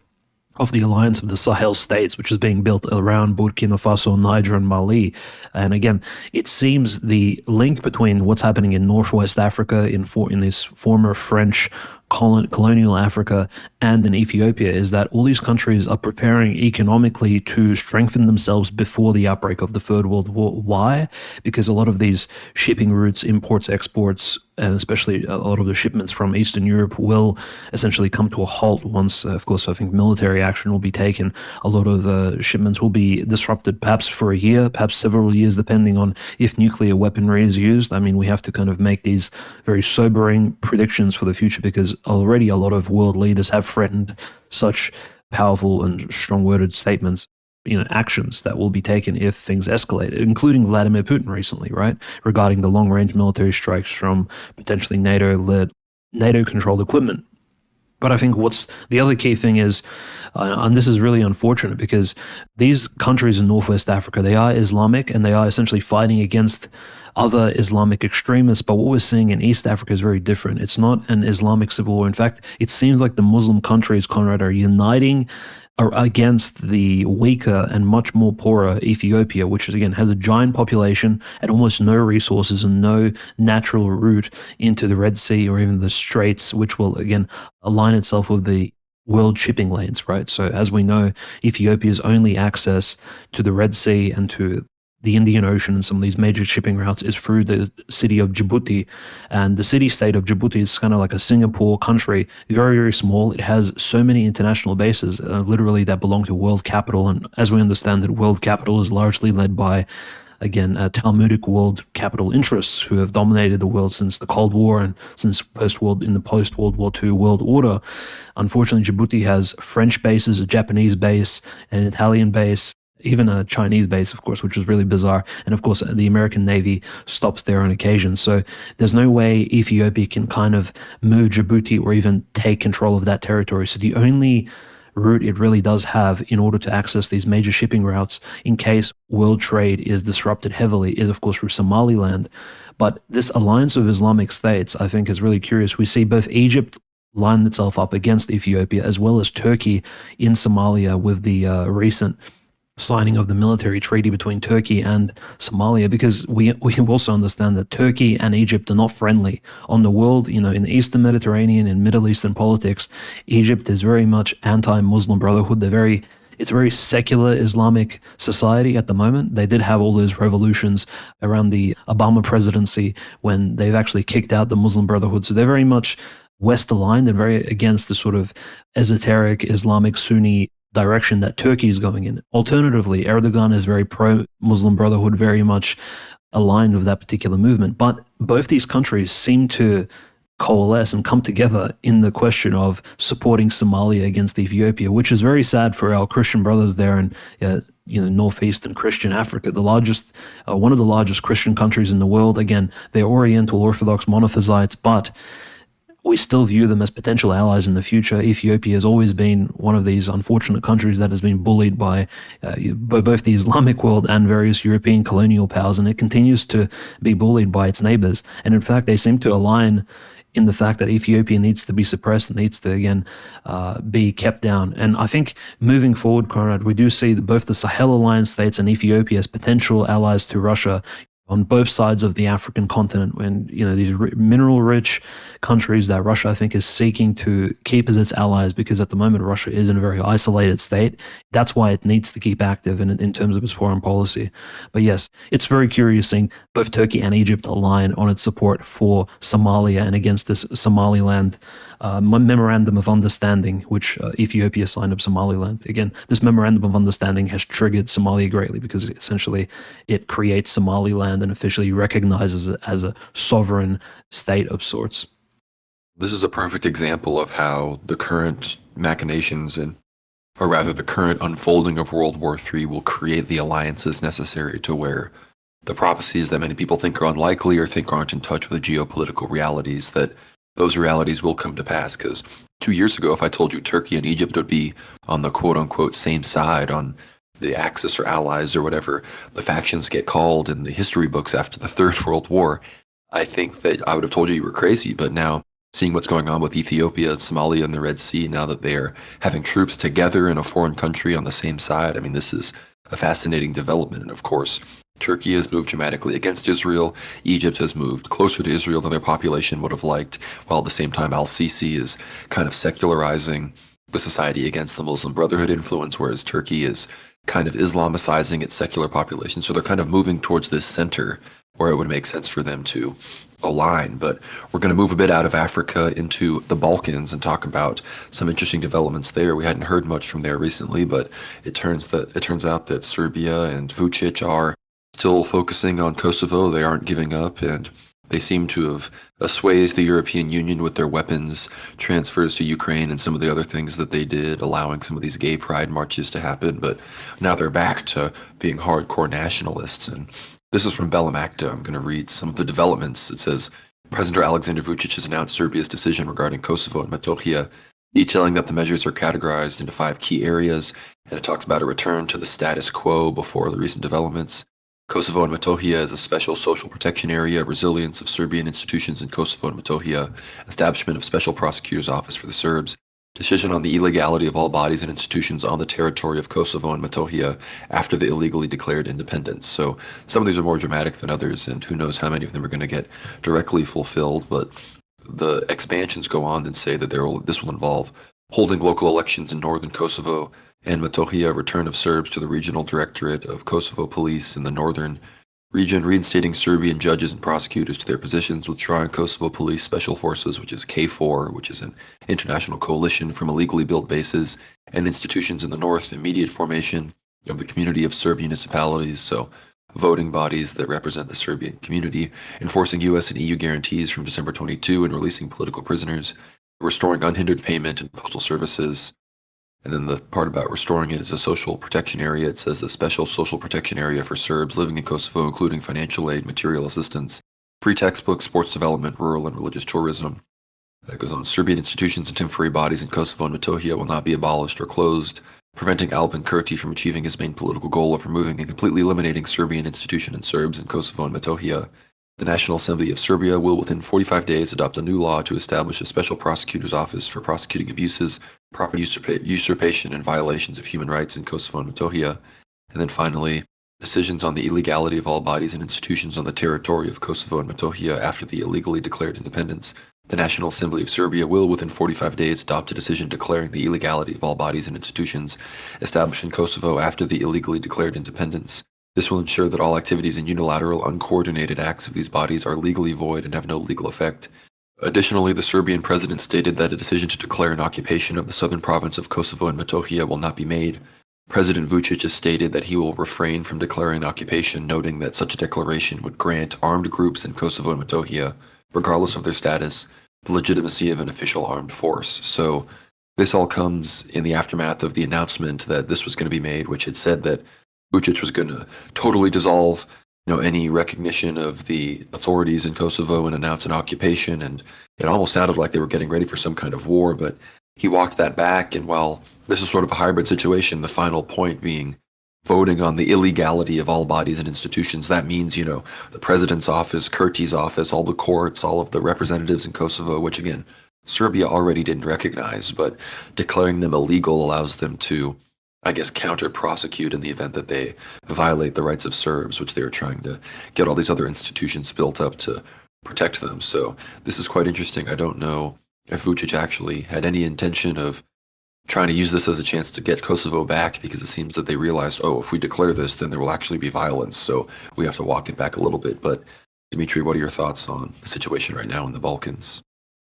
Speaker 2: of the alliance of the Sahel states, which is being built around Burkina Faso, Niger, and Mali. And again, it seems the link between what's happening in Northwest Africa, in this former French colonial Africa, and in Ethiopia is that all these countries are preparing economically to strengthen themselves before the outbreak of the Third World War. Why? Because a lot of these shipping routes, imports, exports, and especially a lot of the shipments from Eastern Europe will essentially come to a halt once, of course, I think military action will be taken. A lot of the shipments will be disrupted perhaps for a year, perhaps several years, depending on if nuclear weaponry is used. I mean, we have to kind of make these very sobering predictions for the future because already a lot of world leaders have threatened such powerful and strong-worded statements, actions that will be taken if things escalate, including Vladimir Putin recently, right, regarding the long-range military strikes from potentially NATO-led, NATO-controlled equipment. But I think what's the other key thing is, and this is really unfortunate because these countries in Northwest Africa, they are Islamic and they are essentially fighting against other Islamic extremists. But what we're seeing in East Africa is very different. It's not an Islamic civil war. In fact, it seems like the Muslim countries, Conrad, are uniting against the weaker and much more poorer Ethiopia, which again has a giant population and almost no resources and no natural route into the Red Sea or even the Straits, which will again align itself with the world shipping lanes, right? So as we know, Ethiopia's only access to the Red Sea and to the Indian Ocean and some of these major shipping routes is through the city of Djibouti. And the city-state of Djibouti is kind of like a Singapore country, very, very small. It has so many international bases, literally that belong to world capital. And as we understand that world capital is largely led by, again, Talmudic world capital interests who have dominated the world since the Cold War and since in the post-World War II world order. Unfortunately, Djibouti has French bases, a Japanese base, an Italian base, even a Chinese base, of course, which is really bizarre. And of course, the American Navy stops there on occasion. So there's no way Ethiopia can kind of move Djibouti or even take control of that territory. So the only route it really does have in order to access these major shipping routes in case world trade is disrupted heavily is, of course, through Somaliland. But this alliance of Islamic states, I think, is really curious. We see both Egypt line itself up against Ethiopia as well as Turkey in Somalia with the recent signing of the military treaty between Turkey and Somalia, because we also understand that Turkey and Egypt are not friendly on the world. In the Eastern Mediterranean and Middle Eastern politics, Egypt is very much anti-Muslim Brotherhood. They're very it's a very secular Islamic society at the moment. They did have all those revolutions around the Obama presidency when they've actually kicked out the Muslim Brotherhood. So they're very much West aligned and very against the sort of esoteric Islamic Sunni direction that Turkey is going in. Alternatively, Erdogan is very pro-Muslim Brotherhood, very much aligned with that particular movement. But both these countries seem to coalesce and come together in the question of supporting Somalia against Ethiopia, which is very sad for our Christian brothers there in northeastern Christian Africa, the largest, one of the largest Christian countries in the world. Again, they're Oriental Orthodox monophysites, but we still view them as potential allies in the future. Ethiopia has always been one of these unfortunate countries that has been bullied by both the Islamic world and various European colonial powers, and it continues to be bullied by its neighbors. And in fact, they seem to align in the fact that Ethiopia needs to be suppressed and needs to, again, be kept down. And I think moving forward, Conrad, we do see both the Sahel Alliance states and Ethiopia as potential allies to Russia on both sides of the African continent, when these mineral-rich countries that Russia, I think, is seeking to keep as its allies, because at the moment Russia is in a very isolated state. That's why it needs to keep active in terms of its foreign policy. But yes, it's very curious seeing both Turkey and Egypt align on its support for Somalia and against this Somaliland memorandum of understanding, which Ethiopia signed up Somaliland. Again, this memorandum of understanding has triggered Somalia greatly because essentially it creates Somaliland and officially recognizes it as a sovereign state of sorts.
Speaker 1: This is a perfect example of how the current machinations or rather the current unfolding of World War III will create the alliances necessary to where the prophecies that many people think are unlikely or think aren't in touch with the geopolitical realities, that those realities will come to pass. Because 2 years ago, if I told you Turkey and Egypt would be on the quote-unquote same side, on the Axis or allies or whatever the factions get called in the history books after the Third World War, I think that I would have told you were crazy. But now, seeing what's going on with Ethiopia, Somalia, and the Red Sea, now that they're having troops together in a foreign country on the same side, I mean, this is a fascinating development. And of course, Turkey has moved dramatically against Israel. Egypt has moved closer to Israel than their population would have liked, while at the same time al-Sisi is kind of secularizing the society against the Muslim Brotherhood influence, whereas Turkey is kind of Islamicizing its secular population. So they're kind of moving towards this center where it would make sense for them to align. But we're going to move a bit out of Africa into the Balkans and talk about some interesting developments there. We hadn't heard much from there recently, but it turns out that Serbia and Vučić are still focusing on Kosovo. They aren't giving up, and they seem to have assuaged the European Union with their weapons transfers to Ukraine and some of the other things that they did, allowing some of these gay pride marches to happen. But now they're back to being hardcore nationalists. And this is from Bellum Acta. I'm going to read some of the developments. It says, President Alexander Vučić has announced Serbia's decision regarding Kosovo and Metohija, detailing that the measures are categorized into 5 key areas, and it talks about a return to the status quo before the recent developments. Kosovo and Metohija is a special social protection area, resilience of Serbian institutions in Kosovo and Metohija, establishment of special prosecutor's office for the Serbs, decision on the illegality of all bodies and institutions on the territory of Kosovo and Metohija after the illegally declared independence. So some of these are more dramatic than others, and who knows how many of them are going to get directly fulfilled, but the expansions go on and say that this will involve holding local elections in northern Kosovo and Metohija, return of Serbs to the regional directorate of Kosovo police in the northern region, reinstating Serbian judges and prosecutors to their positions, withdrawing Kosovo police special forces, which is KFOR, which is an international coalition from illegally built bases and institutions in the north, immediate formation of the community of Serb municipalities, so voting bodies that represent the Serbian community, enforcing U.S. and EU guarantees from December 22 and releasing political prisoners, restoring unhindered payment and postal services. And then the part about restoring it is a social protection area. It says the special social protection area for Serbs living in Kosovo, including financial aid, material assistance, free textbooks, sports development, rural and religious tourism. It goes on, Serbian institutions and temporary bodies in Kosovo and Metohija will not be abolished or closed, preventing Albin Kurti from achieving his main political goal of removing and completely eliminating Serbian institution and Serbs in Kosovo and Metohija. The National Assembly of Serbia will within 45 days adopt a new law to establish a special prosecutor's office for prosecuting abuses, property usurpation, and violations of human rights in Kosovo and Metohija. And then finally, decisions on the illegality of all bodies and institutions on the territory of Kosovo and Metohija after the illegally declared independence. The National Assembly of Serbia will, within 45 days, adopt a decision declaring the illegality of all bodies and institutions established in Kosovo after the illegally declared independence. This will ensure that all activities and unilateral, uncoordinated acts of these bodies are legally void and have no legal effect. Additionally, the Serbian president stated that a decision to declare an occupation of the southern province of Kosovo and Metohija will not be made. President Vučić has stated that he will refrain from declaring occupation, noting that such a declaration would grant armed groups in Kosovo and Metohija, regardless of their status, the legitimacy of an official armed force. So this all comes in the aftermath of the announcement that this was going to be made, which had said that Vučić was going to totally dissolve, any recognition of the authorities in Kosovo and announce an occupation. And it almost sounded like they were getting ready for some kind of war, but he walked that back. And while this is sort of a hybrid situation, the final point being voting on the illegality of all bodies and institutions, that means, the president's office, Kurti's office, all the courts, all of the representatives in Kosovo, which again, Serbia already didn't recognize, but declaring them illegal allows them to, I guess, counter-prosecute in the event that they violate the rights of Serbs, which they are trying to get all these other institutions built up to protect them. So this is quite interesting. I don't know if Vučić actually had any intention of trying to use this as a chance to get Kosovo back, because it seems that they realized, if we declare this, then there will actually be violence, so we have to walk it back a little bit. But Dimitri, what are your thoughts on the situation right now in the Balkans?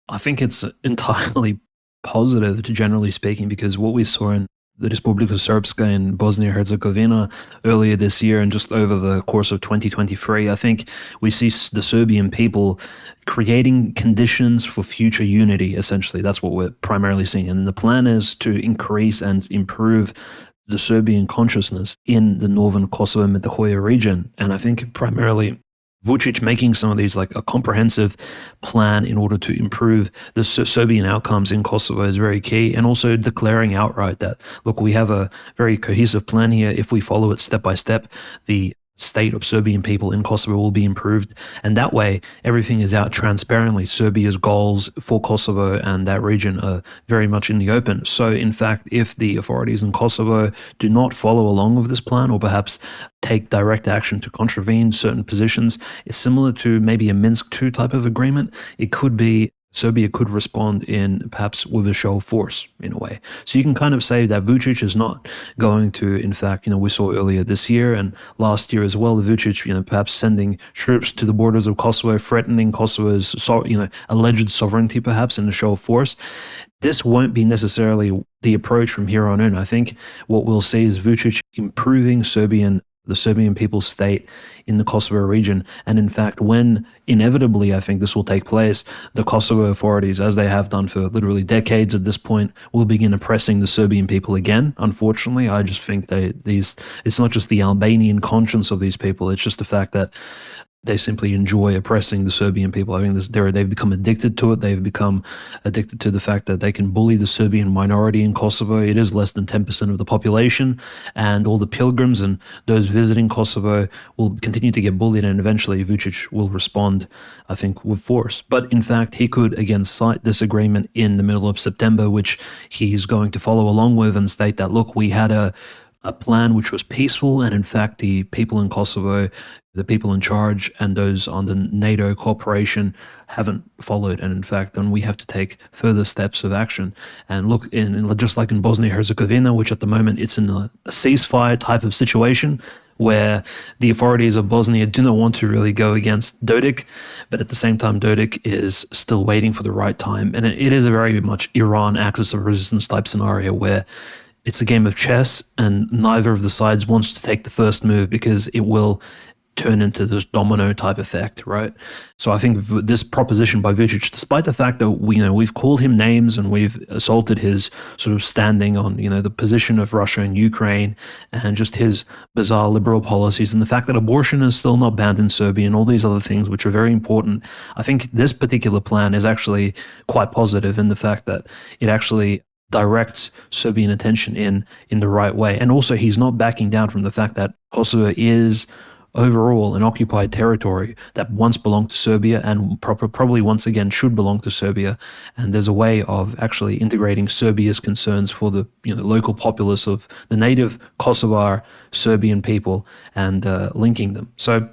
Speaker 2: I think it's entirely positive, generally speaking, because what we saw in the Republika Srpska in Bosnia and Herzegovina earlier this year and just over the course of 2023, I think we see the Serbian people creating conditions for future unity, essentially. That's what we're primarily seeing. And the plan is to increase and improve the Serbian consciousness in the northern Kosovo and Metohija region. And I think primarily Vučić making some of these like a comprehensive plan in order to improve the Serbian outcomes in Kosovo is very key, and also declaring outright that, look, we have a very cohesive plan here. If we follow it step by step, the state of Serbian people in Kosovo will be improved. And that way, everything is out transparently. Serbia's goals for Kosovo and that region are very much in the open. So, in fact, if the authorities in Kosovo do not follow along with this plan, or perhaps take direct action to contravene certain positions, it's similar to maybe a Minsk II type of agreement. It could be Serbia could respond in perhaps with a show of force in a way. So you can kind of say that Vučić is not going to, in fact, we saw earlier this year and last year as well, Vučić, perhaps sending troops to the borders of Kosovo, threatening Kosovo's, alleged sovereignty perhaps in a show of force. This won't be necessarily the approach from here on in. I think what we'll see is Vučić improving the Serbian people's state in the Kosovo region. And in fact, when inevitably, I think this will take place, the Kosovo authorities, as they have done for literally decades at this point, will begin oppressing the Serbian people again. Unfortunately, I just think it's not just the Albanian conscience of these people, it's just the fact that they simply enjoy oppressing the Serbian people. I think they've become addicted to it. They've become addicted to the fact that they can bully the Serbian minority in Kosovo. It is less than 10% of the population, and all the pilgrims and those visiting Kosovo will continue to get bullied, and eventually Vučić will respond, I think, with force. But in fact, he could again cite this agreement in the middle of September, which he's going to follow along with and state that, look, we had a plan which was peaceful, and in fact the people in Kosovo, the people in charge and those on the NATO cooperation haven't followed, and in fact then we have to take further steps of action. And look, just like in Bosnia and Herzegovina, which at the moment it's in a ceasefire type of situation where the authorities of Bosnia do not want to really go against Dodik, but at the same time Dodik is still waiting for the right time. And it is a very much Iran axis of resistance type scenario where it's a game of chess and neither of the sides wants to take the first move because it will turn into this domino type effect, right? So I think this proposition by Vučić, despite the fact that we've called him names and we've assaulted his sort of standing on the position of Russia and Ukraine and just his bizarre liberal policies and the fact that abortion is still not banned in Serbia and all these other things which are very important, I think this particular plan is actually quite positive in the fact that it actually directs Serbian attention in the right way. And also he's not backing down from the fact that Kosovo is overall an occupied territory that once belonged to Serbia and probably once again should belong to Serbia. And there's a way of actually integrating Serbia's concerns for the local populace of the native Kosovar Serbian people and linking them. So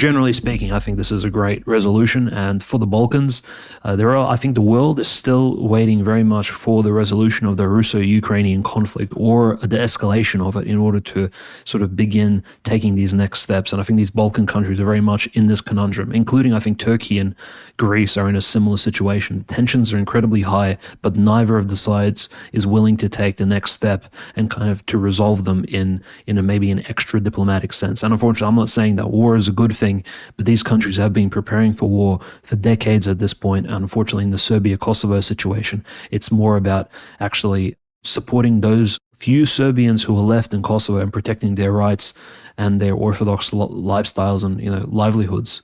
Speaker 2: Generally speaking, I think this is a great resolution. And for the Balkans, I think the world is still waiting very much for the resolution of the Russo-Ukrainian conflict or a de-escalation of it in order to sort of begin taking these next steps. And I think these Balkan countries are very much in this conundrum, including I think Turkey and Greece are in a similar situation. Tensions are incredibly high, but neither of the sides is willing to take the next step and kind of to resolve them in maybe an extra diplomatic sense. And unfortunately, I'm not saying that war is a good thing, but these countries have been preparing for war for decades at this point. And unfortunately, in the Serbia-Kosovo situation, it's more about actually supporting those few Serbians who are left in Kosovo and protecting their rights and their orthodox lifestyles and livelihoods.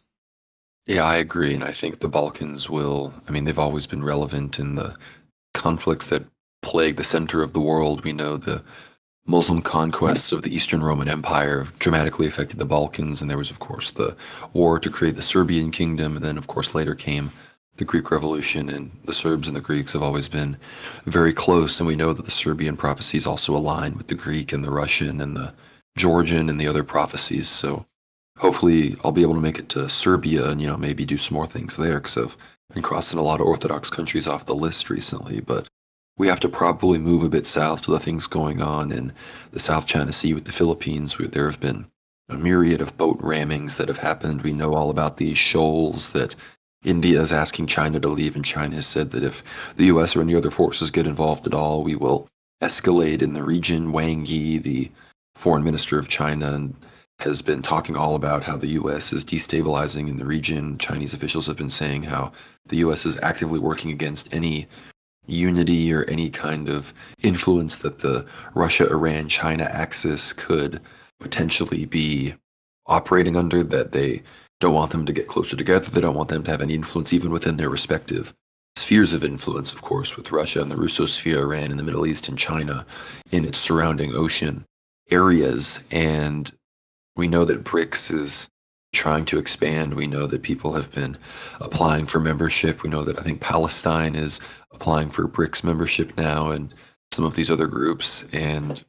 Speaker 1: Yeah, I agree. And I think the Balkans they've always been relevant in the conflicts that plague the center of the world. We know the Muslim conquests of the Eastern Roman Empire have dramatically affected the Balkans, and there was, of course, the war to create the Serbian kingdom, and then, of course, later came the Greek Revolution, and the Serbs and the Greeks have always been very close, and we know that the Serbian prophecies also align with the Greek and the Russian and the Georgian and the other prophecies, so hopefully I'll be able to make it to Serbia and, maybe do some more things there, because I've been crossing a lot of Orthodox countries off the list recently, but we have to probably move a bit south to the things going on in the South China Sea with the Philippines, where there have been a myriad of boat rammings that have happened. We know all about these shoals that India is asking China to leave, and China has said that if the US or any other forces get involved at all, we will escalate in the region. Wang Yi, the foreign minister of China, has been talking all about how the US is destabilizing in the region. Chinese officials have been saying how the US is actively working against any unity or any kind of influence that the Russia-Iran-China axis could potentially be operating under, that they don't want them to get closer together. They don't want them to have any influence even within their respective spheres of influence, of course, with Russia and the Russosphere, Iran in the Middle East, and China in its surrounding ocean areas. And we know that BRICS is trying to expand. We know that people have been applying for membership. We know that I think Palestine is applying for BRICS membership now, and some of these other groups. And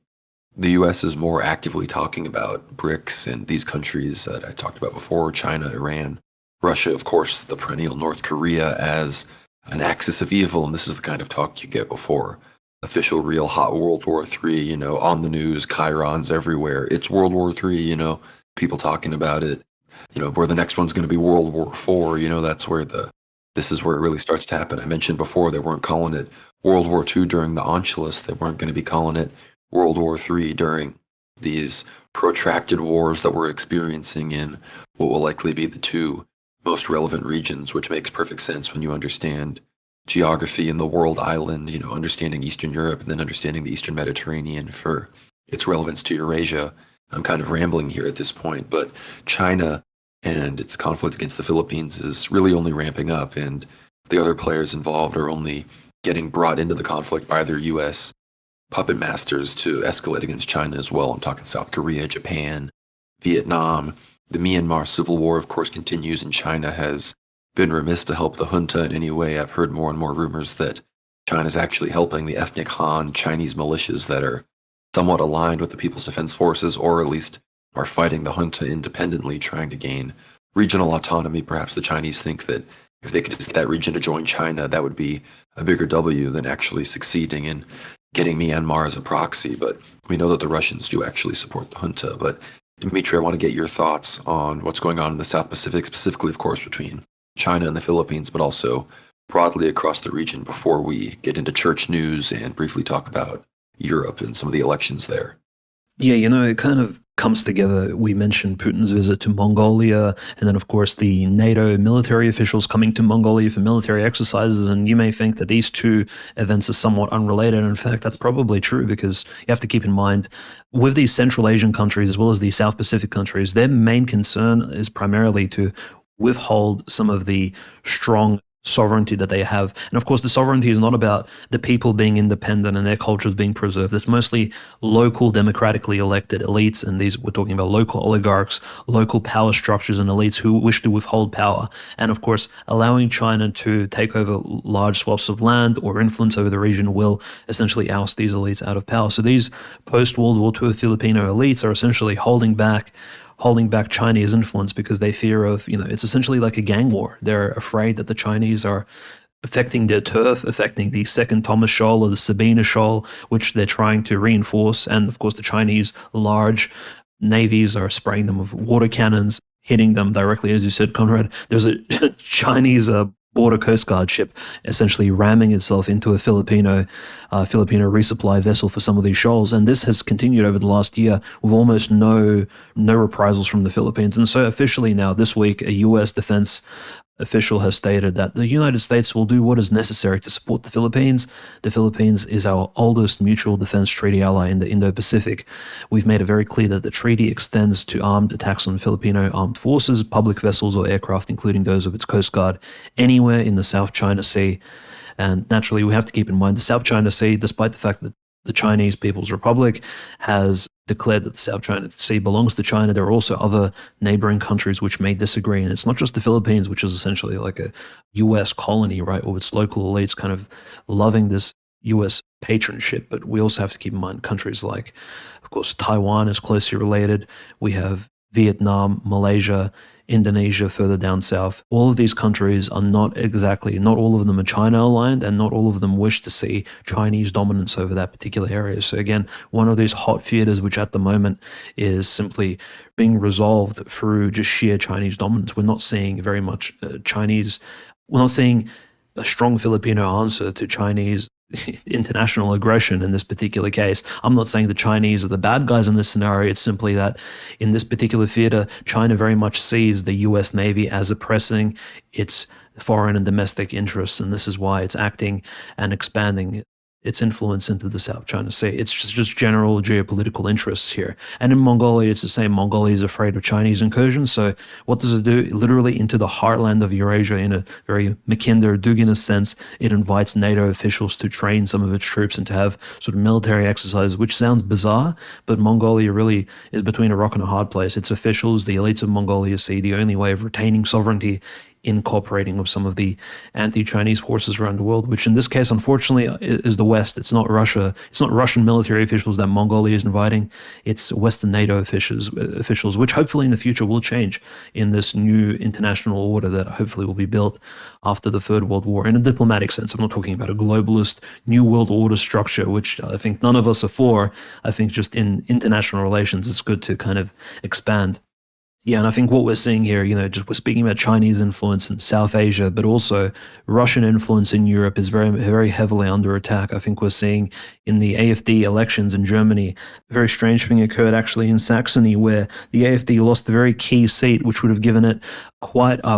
Speaker 1: the US is more actively talking about BRICS and these countries that I talked about before, China, Iran, Russia, of course, the perennial North Korea, as an axis of evil. And this is the kind of talk you get before official real hot World War III, on the news, chyrons everywhere. It's World War III, people talking about it. Where the next one's going to be World War IV, that's where this is where it really starts to happen. I mentioned before they weren't calling it World War II during the Anschluss. They weren't going to be calling it World War III during these protracted wars that we're experiencing in what will likely be the two most relevant regions, which makes perfect sense when you understand geography in the world island, understanding Eastern Europe and then understanding the Eastern Mediterranean for its relevance to Eurasia. I'm kind of rambling here at this point, but China and its conflict against the Philippines is really only ramping up, and the other players involved are only getting brought into the conflict by their U.S. puppet masters to escalate against China as well. I'm talking South Korea, Japan, Vietnam. The Myanmar civil war, of course, continues, and China has been remiss to help the junta in any way. I've heard more and more rumors that China's actually helping the ethnic Han Chinese militias that are somewhat aligned with the People's Defense Forces, or at least are fighting the junta independently, trying to gain regional autonomy. Perhaps the Chinese think that if they could just get that region to join China, that would be a bigger W than actually succeeding in getting Myanmar as a proxy. But we know that the Russians do actually support the junta. But Dimitri, I want to get your thoughts on what's going on in the South Pacific, specifically, of course, between China and the Philippines, but also broadly across the region before we get into church news and briefly talk about Europe and some of the elections there.
Speaker 2: Yeah, it kind of comes together. We mentioned Putin's visit to Mongolia, and then, of course, the NATO military officials coming to Mongolia for military exercises. And you may think that these two events are somewhat unrelated. And in fact, that's probably true, because you have to keep in mind, with these Central Asian countries, as well as the South Pacific countries, their main concern is primarily to withhold some of the strong sovereignty that they have. And of course, the sovereignty is not about the people being independent and their cultures being preserved. It's mostly local, democratically elected elites, and these, we're talking about local oligarchs, local power structures and elites who wish to withhold power. And of course, allowing China to take over large swaths of land or influence over the region will essentially oust these elites out of power. So these post-World War II Filipino elites are essentially holding back holding back Chinese influence because they fear of, it's essentially like a gang war. They're afraid that the Chinese are affecting their turf, affecting the Second Thomas Shoal or the Sabina Shoal, which they're trying to reinforce. And of course, the Chinese large navies are spraying them with water cannons, hitting them directly, as you said, Conrad. There's a Chinese border Coast Guard ship essentially ramming itself into a Filipino resupply vessel for some of these shoals. And this has continued over the last year with almost no reprisals from the Philippines. And so officially now this week, a U.S. defense official has stated that the United States will do what is necessary to support the Philippines. The Philippines is our oldest mutual defense treaty ally in the Indo-Pacific. We've made it very clear that the treaty extends to armed attacks on Filipino armed forces, public vessels or aircraft, including those of its Coast Guard, anywhere in the South China Sea. And naturally, we have to keep in mind the South China Sea, despite the fact that the Chinese People's Republic has declared that the South China Sea belongs to China. There are also other neighboring countries which may disagree. And it's not just the Philippines, which is essentially like a U.S. colony, right, with its local elites kind of loving this U.S. patronship. But we also have to keep in mind countries like, of course, Taiwan is closely related. We have Vietnam, Malaysia, Indonesia further down south. All of these countries are not all of them are China aligned, and not all of them wish to see Chinese dominance over that particular area. So again, one of these hot theaters, which at the moment is simply being resolved through just sheer Chinese dominance. We're not seeing very much we're not seeing a strong Filipino answer to Chinese international aggression in this particular case. I'm not saying the Chinese are the bad guys in this scenario. It's simply that in this particular theater, China very much sees the U.S. Navy as oppressing its foreign and domestic interests, and this is why it's acting and expanding its influence into the South China Sea. It's just general geopolitical interests here. And in Mongolia, it's the same. Mongolia is afraid of Chinese incursions. So what does it do? Literally into the heartland of Eurasia, in a very Mackinder, Duginist sense, it invites NATO officials to train some of its troops and to have sort of military exercises, which sounds bizarre, but Mongolia really is between a rock and a hard place. Its officials, the elites of Mongolia, see the only way of retaining sovereignty in cooperating with some of the anti-Chinese forces around the world, which in this case, unfortunately, is the West. It's not Russia. It's not Russian military officials that Mongolia is inviting. It's Western NATO officials, which hopefully in the future will change in this new international order that hopefully will be built after the Third World War in a diplomatic sense. I'm not talking about a globalist new world order structure, which I think none of us are for. I think just in international relations, it's good to kind of expand. Yeah, and I think what we're seeing here, just we're speaking about Chinese influence in South Asia, but also Russian influence in Europe is very, very heavily under attack. I think we're seeing in the AfD elections in Germany, a very strange thing occurred actually in Saxony, where the AfD lost the very key seat, which would have given it, I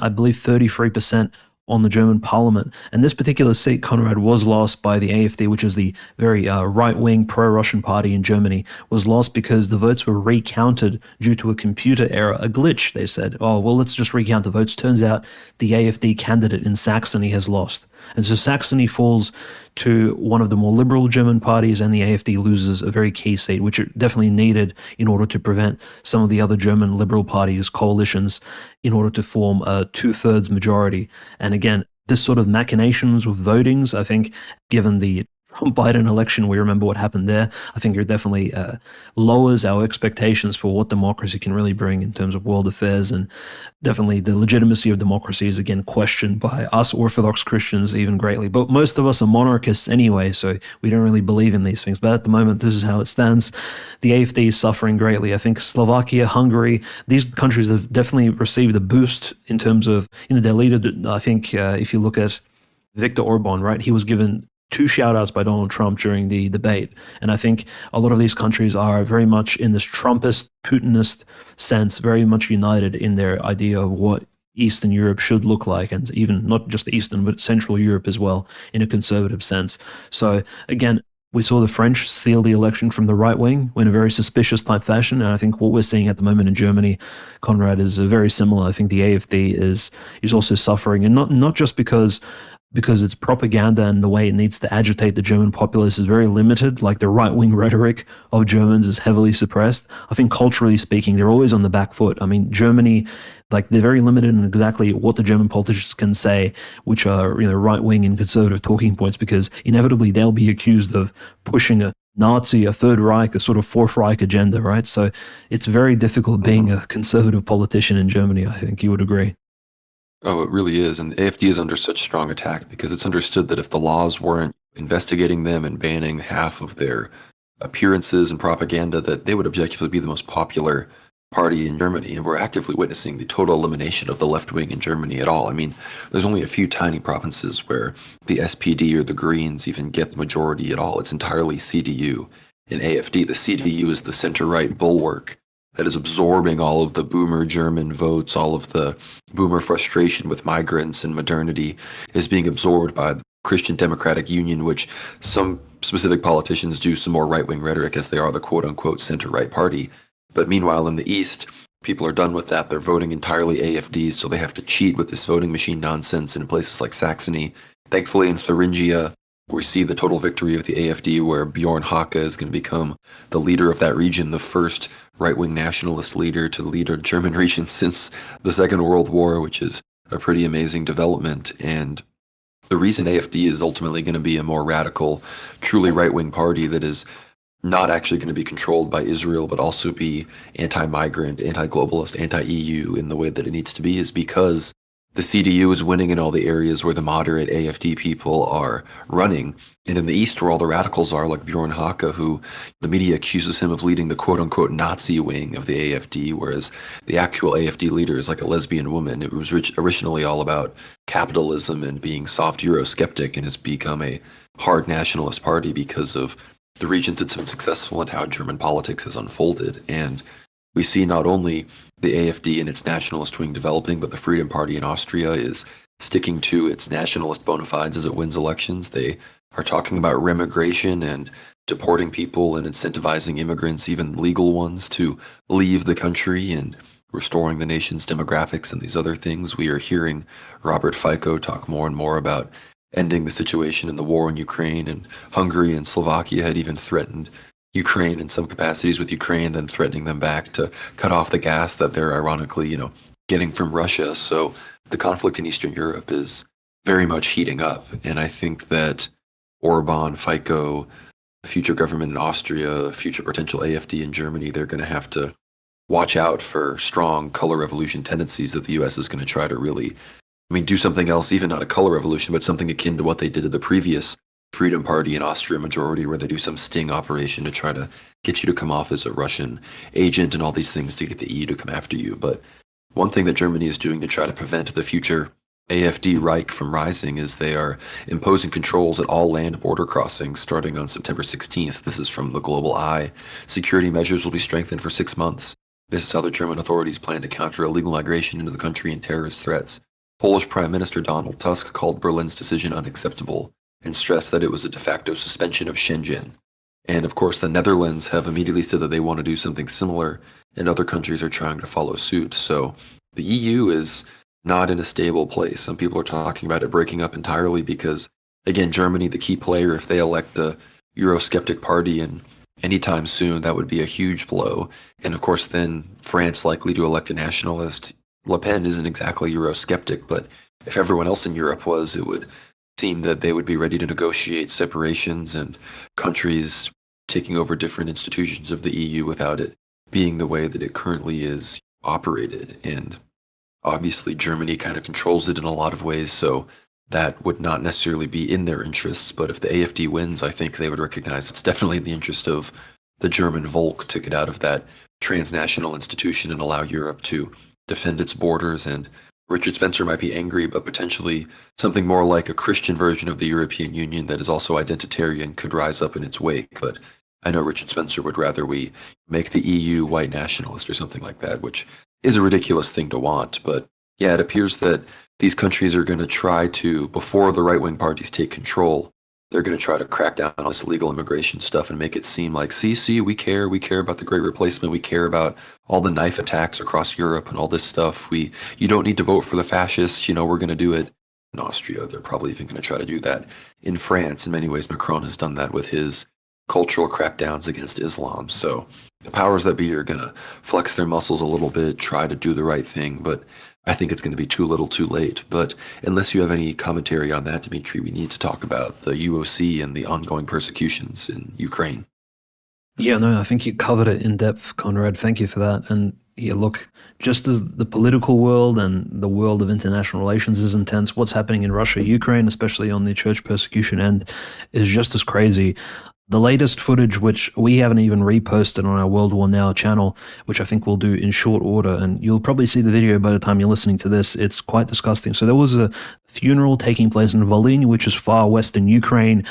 Speaker 2: believe, 33% on the German parliament. And this particular seat, Conrad, was lost by the AfD, which is the very right-wing pro-Russian party in Germany, was lost because the votes were recounted due to a computer error, a glitch. They said, oh, well, let's just recount the votes. Turns out the AfD candidate in Saxony has lost. And so Saxony falls to one of the more liberal German parties, and the AfD loses a very key seat, which it definitely needed in order to prevent some of the other German liberal parties' coalitions in order to form a two-thirds majority. And again, this sort of machinations with votings, I think, given the Biden election, we remember what happened there. I think it definitely lowers our expectations for what democracy can really bring in terms of world affairs, and definitely the legitimacy of democracy is again questioned by us Orthodox Christians even greatly. But most of us are monarchists anyway, so we don't really believe in these things. But at the moment, this is how it stands. The AfD is suffering greatly. I think Slovakia, Hungary, these countries have definitely received a boost in terms of, their leader. I think if you look at Viktor Orban, right, he was given 2 shout-outs by Donald Trump during the debate. And I think a lot of these countries are very much in this Trumpist, Putinist sense, very much united in their idea of what Eastern Europe should look like, and even not just Eastern, but Central Europe as well, in a conservative sense. So again, we saw the French steal the election from the right wing in a very suspicious type fashion. And I think what we're seeing at the moment in Germany, Conrad, is very similar. I think the AfD is also suffering, and not just because its propaganda and the way it needs to agitate the German populace is very limited. Like the right-wing rhetoric of Germans is heavily suppressed. I think culturally speaking, they're always on the back foot. I mean, Germany, like they're very limited in exactly what the German politicians can say, which are right-wing and conservative talking points, because inevitably they'll be accused of pushing a Nazi, a Third Reich, a sort of Fourth Reich agenda, right? So it's very difficult being a conservative politician in Germany, I think you would agree.
Speaker 1: Oh, it really is. And the AfD is under such strong attack because it's understood that if the laws weren't investigating them and banning half of their appearances and propaganda, that they would objectively be the most popular party in Germany. And we're actively witnessing the total elimination of the left wing in Germany at all. I mean, there's only a few tiny provinces where the SPD or the Greens even get the majority at all. It's entirely CDU and AfD. The CDU is the center-right bulwark that is absorbing all of the boomer German votes, all of the boomer frustration with migrants and modernity is being absorbed by the Christian Democratic Union, which some specific politicians do some more right-wing rhetoric as they are the quote-unquote center-right party. But meanwhile, in the East, people are done with that. They're voting entirely AfDs, so they have to cheat with this voting machine nonsense in places like Saxony. Thankfully, in Thuringia, we see the total victory of the AfD, where Bjorn Hake is going to become the leader of that region, the first right-wing nationalist leader to lead a German region since the Second World War, which is a pretty amazing development. And the reason AfD is ultimately going to be a more radical, truly right-wing party that is not actually going to be controlled by Israel, but also be anti-migrant, anti-globalist, anti-EU in the way that it needs to be, is because the CDU is winning in all the areas where the moderate AfD people are running. And in the East, where all the radicals are, like Bjorn Hake, who the media accuses him of leading the quote-unquote Nazi wing of the AfD, whereas the actual AfD leader is like a lesbian woman. It was originally all about capitalism and being soft Eurosceptic, and has become a hard nationalist party because of the regions it's been successful and how German politics has unfolded. And we see not only the AfD and its nationalist wing developing, but the Freedom Party in Austria is sticking to its nationalist bona fides as it wins elections. They are talking about remigration and deporting people and incentivizing immigrants, even legal ones, to leave the country and restoring the nation's demographics and these other things. We are hearing Robert Fico talk more and more about ending the situation in the war in Ukraine, and Hungary and Slovakia had even threatened Ukraine in some capacities with Ukraine, then threatening them back to cut off the gas that they're ironically, getting from Russia. So the conflict in Eastern Europe is very much heating up. And I think that Orban, Fico, the future government in Austria, future potential AfD in Germany, they're going to have to watch out for strong color revolution tendencies that the US is going to try to really, do something else, even not a color revolution, but something akin to what they did to the previous Freedom Party in Austria majority, where they do some sting operation to try to get you to come off as a Russian agent and all these things to get the EU to come after you. But one thing that Germany is doing to try to prevent the future AfD Reich from rising is they are imposing controls at all land border crossings starting on September 16th. This is from the WWIII. Security measures will be strengthened for 6 months. This is how the German authorities plan to counter illegal migration into the country and terrorist threats. Polish Prime Minister Donald Tusk called Berlin's decision unacceptable and stressed that it was a de facto suspension of Schengen. And of course, the Netherlands have immediately said that they want to do something similar, and other countries are trying to follow suit. So the EU is not in a stable place. Some people are talking about it breaking up entirely because, again, Germany, the key player, if they elect a Eurosceptic party and anytime soon, that would be a huge blow. And of course, then France likely to elect a nationalist. Le Pen isn't exactly Eurosceptic, but if everyone else in Europe was, it would seem that they would be ready to negotiate separations and countries taking over different institutions of the EU without it being the way that it currently is operated. And obviously Germany kind of controls it in a lot of ways, so that would not necessarily be in their interests. But if the AfD wins, I think they would recognize it's definitely in the interest of the German Volk to get out of that transnational institution and allow Europe to defend its borders. And Richard Spencer might be angry, but potentially something more like a Christian version of the European Union that is also identitarian could rise up in its wake. But I know Richard Spencer would rather we make the EU white nationalist or something like that, which is a ridiculous thing to want. But yeah, it appears that these countries are going to try to, before the right-wing parties take control, they're going to try to crack down on this illegal immigration stuff and make it seem like, see, we care about the Great Replacement, we care about all the knife attacks across Europe and all this stuff. You don't need to vote for the fascists, we're going to do it. In Austria, they're probably even going to try to do that. In France, in many ways, Macron has done that with his cultural crackdowns against Islam. So the powers that be are going to flex their muscles a little bit, try to do the right thing, but I think it's going to be too little too late. But unless you have any commentary on that, Dmitry, we need to talk about the UOC and the ongoing persecutions in Ukraine.
Speaker 2: Yeah, no, I think you covered it in depth, Conrad. Thank you for that. And yeah, look, just as the political world and the world of international relations is intense, what's happening in Russia, Ukraine, especially on the church persecution end, is just as crazy. The latest footage, which we haven't even reposted on our World War Now channel, which I think we'll do in short order, and you'll probably see the video by the time you're listening to this. It's quite disgusting. So there was a funeral taking place in Volhynia, which is far western Ukraine.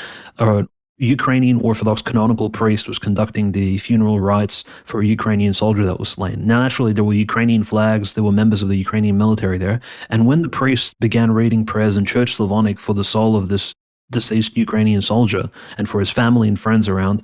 Speaker 2: Ukrainian Orthodox canonical priest was conducting the funeral rites for a Ukrainian soldier that was slain. Now, naturally, there were Ukrainian flags, there were members of the Ukrainian military there, and when the priest began reading prayers in Church Slavonic for the soul of this deceased Ukrainian soldier and for his family and friends around,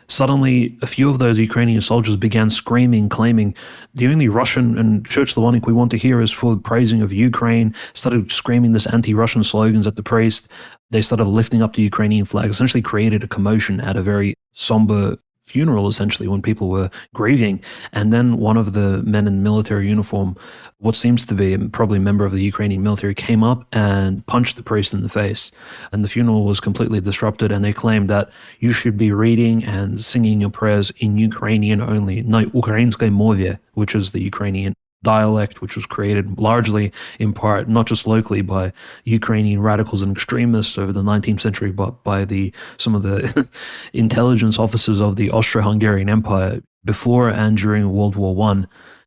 Speaker 2: suddenly a few of those Ukrainian soldiers began screaming, claiming, the only Russian and Church Slavonic we want to hear is for the praising of Ukraine, started screaming this anti-Russian slogans at the priest. They started lifting up the Ukrainian flag, essentially created a commotion at a very somber funeral, essentially, when people were grieving. And then one of the men in military uniform, what seems to be probably a member of the Ukrainian military, came up and punched the priest in the face. And the funeral was completely disrupted, and they claimed that you should be reading and singing your prayers in Ukrainian only, na ukrainskoj mові, which is the Ukrainian dialect, which was created largely in part, not just locally by Ukrainian radicals and extremists over the 19th century, but by some of the intelligence officers of the Austro-Hungarian Empire before and during World War I.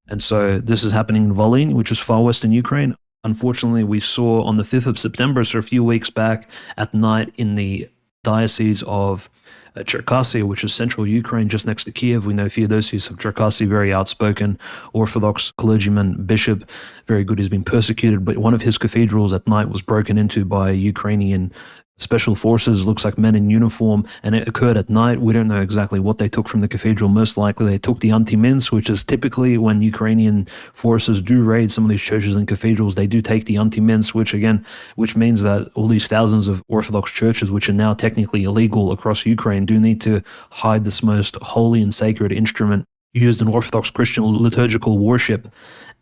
Speaker 2: And so this is happening in Volhynia, which is far western Ukraine. Unfortunately, we saw on the 5th of September, so a few weeks back at night in the diocese of Cherkasy, which is central Ukraine, just next to Kiev. We know Theodosius of Cherkasy, very outspoken Orthodox clergyman, bishop, very good. He's been persecuted, but one of his cathedrals at night was broken into by Ukrainian special forces, looks like men in uniform, and it occurred at night. We don't know exactly what they took from the cathedral. Most likely they took the anti-mints, which is typically when Ukrainian forces do raid some of these churches and cathedrals, they do take the anti-mints, which means that all these thousands of Orthodox churches, which are now technically illegal across Ukraine, do need to hide this most holy and sacred instrument used in Orthodox Christian liturgical worship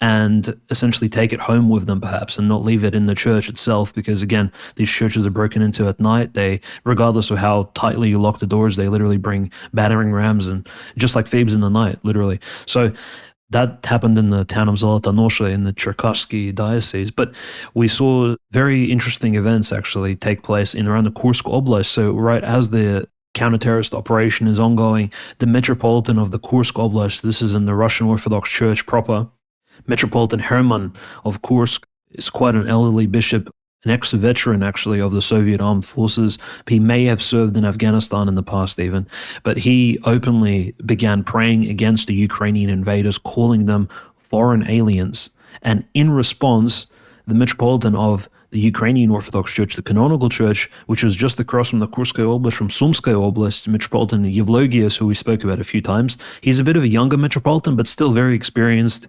Speaker 2: and essentially take it home with them perhaps and not leave it in the church itself, because again, these churches are broken into at night. They, regardless of how tightly you lock the doors, they literally bring battering rams, and just like thieves in the night, literally. So that happened in the town of Zolotonosha in the Cherkasy diocese. But we saw very interesting events actually take place in around the Kursk Oblast. So right as the counter-terrorist operation is ongoing, the Metropolitan of the Kursk Oblast, this is in the Russian Orthodox Church proper, Metropolitan Herman of Kursk is quite an elderly bishop, an ex-veteran actually of the Soviet armed forces. He may have served in Afghanistan in the past even, but he openly began praying against the Ukrainian invaders, calling them foreign aliens. And in response, the Metropolitan of the Ukrainian Orthodox Church, the Canonical Church, which is just across from the Kurskaya Oblast, from Sumskaya Oblast, Metropolitan Yevlogius, who we spoke about a few times, he's a bit of a younger Metropolitan, but still very experienced.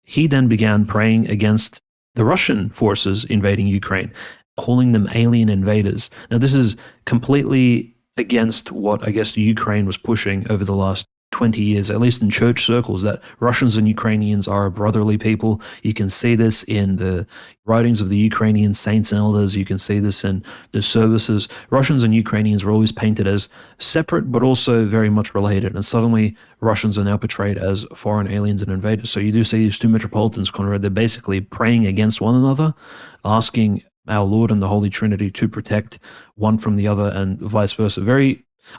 Speaker 2: He then began praying against the Russian forces invading Ukraine, calling them alien invaders. Now, this is completely against what I guess Ukraine was pushing over the last 20 years, at least in church circles, that Russians and Ukrainians are a brotherly people. You can see this in the writings of the Ukrainian saints and elders. You can see this in the services. Russians and Ukrainians were always painted as separate, but also very much related. And suddenly Russians are now portrayed as foreign aliens and invaders. So you do see these two metropolitans, Conrad, they're basically praying against one another, asking our Lord and the Holy Trinity to protect one from the other and vice versa.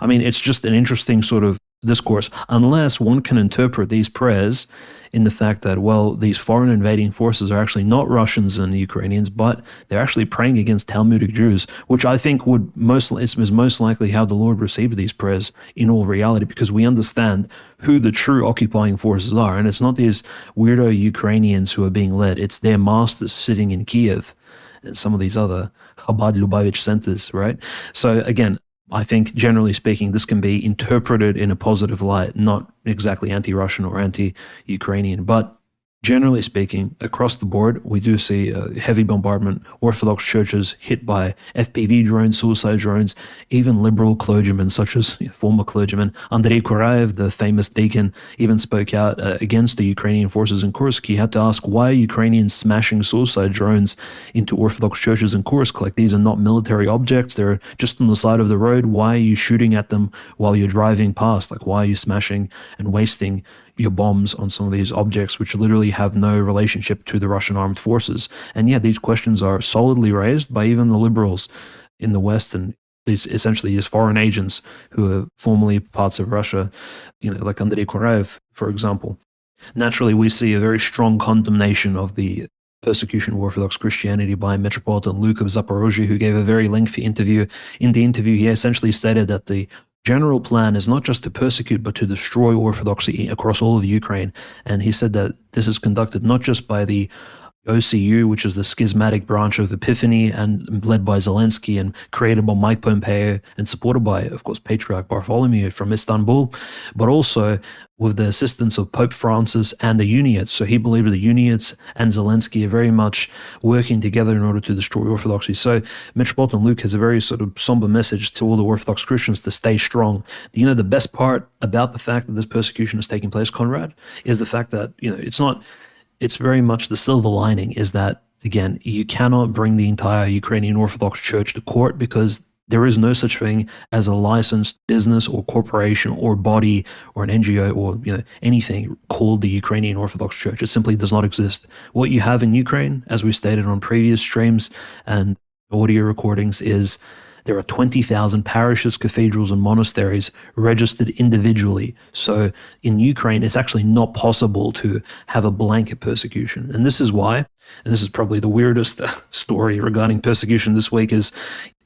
Speaker 2: It's just an interesting sort of discourse, unless one can interpret these prayers in the fact that, well, these foreign invading forces are actually not Russians and Ukrainians, but they're actually praying against Talmudic Jews, which I think is most likely how the Lord received these prayers in all reality, because we understand who the true occupying forces are, and it's not these weirdo Ukrainians who are being led, it's their masters sitting in Kiev and some of these other Chabad Lubavitch centers, right? So again, I think, generally speaking, this can be interpreted in a positive light, not exactly anti-Russian or anti-Ukrainian. But Generally speaking, across the board, we do see heavy bombardment, Orthodox churches hit by FPV drones, suicide drones, even liberal clergymen, such as former clergyman Andrei Kuraev, the famous deacon, even spoke out against the Ukrainian forces in Kursk. He had to ask, why are Ukrainians smashing suicide drones into Orthodox churches in Kursk? Like, these are not military objects. They're just on the side of the road. Why are you shooting at them while you're driving past? Like, why are you smashing and wasting your bombs on some of these objects which literally have no relationship to the Russian armed forces? And yeah, these questions are solidly raised by even the liberals in the West, and these foreign agents who are formerly parts of Russia, like Andrei Kuraev, for example. Naturally, we see a very strong condemnation of the persecution of Orthodox Christianity by Metropolitan Luke of Zaporozhye, who gave a very lengthy interview. In the interview, he essentially stated that the general plan is not just to persecute, but to destroy Orthodoxy across all of Ukraine. And he said that this is conducted not just by the OCU, which is the schismatic branch of Epiphany and led by Zelensky and created by Mike Pompeo and supported by, of course, Patriarch Bartholomew from Istanbul, but also with the assistance of Pope Francis and the Uniates. So he believed the Uniates and Zelensky are very much working together in order to destroy Orthodoxy. So Metropolitan Luke has a very sort of somber message to all the Orthodox Christians to stay strong. The best part about the fact that this persecution is taking place, Conrad, is the fact that, it's very much the silver lining is that, again, you cannot bring the entire Ukrainian Orthodox Church to court because there is no such thing as a licensed business or corporation or body or an NGO or anything called the Ukrainian Orthodox Church. It simply does not exist. What you have in Ukraine, as we stated on previous streams and audio recordings, is there are 20,000 parishes, cathedrals, and monasteries registered individually. So in Ukraine, it's actually not possible to have a blanket persecution. And this is why, and this is probably the weirdest story regarding persecution this week, is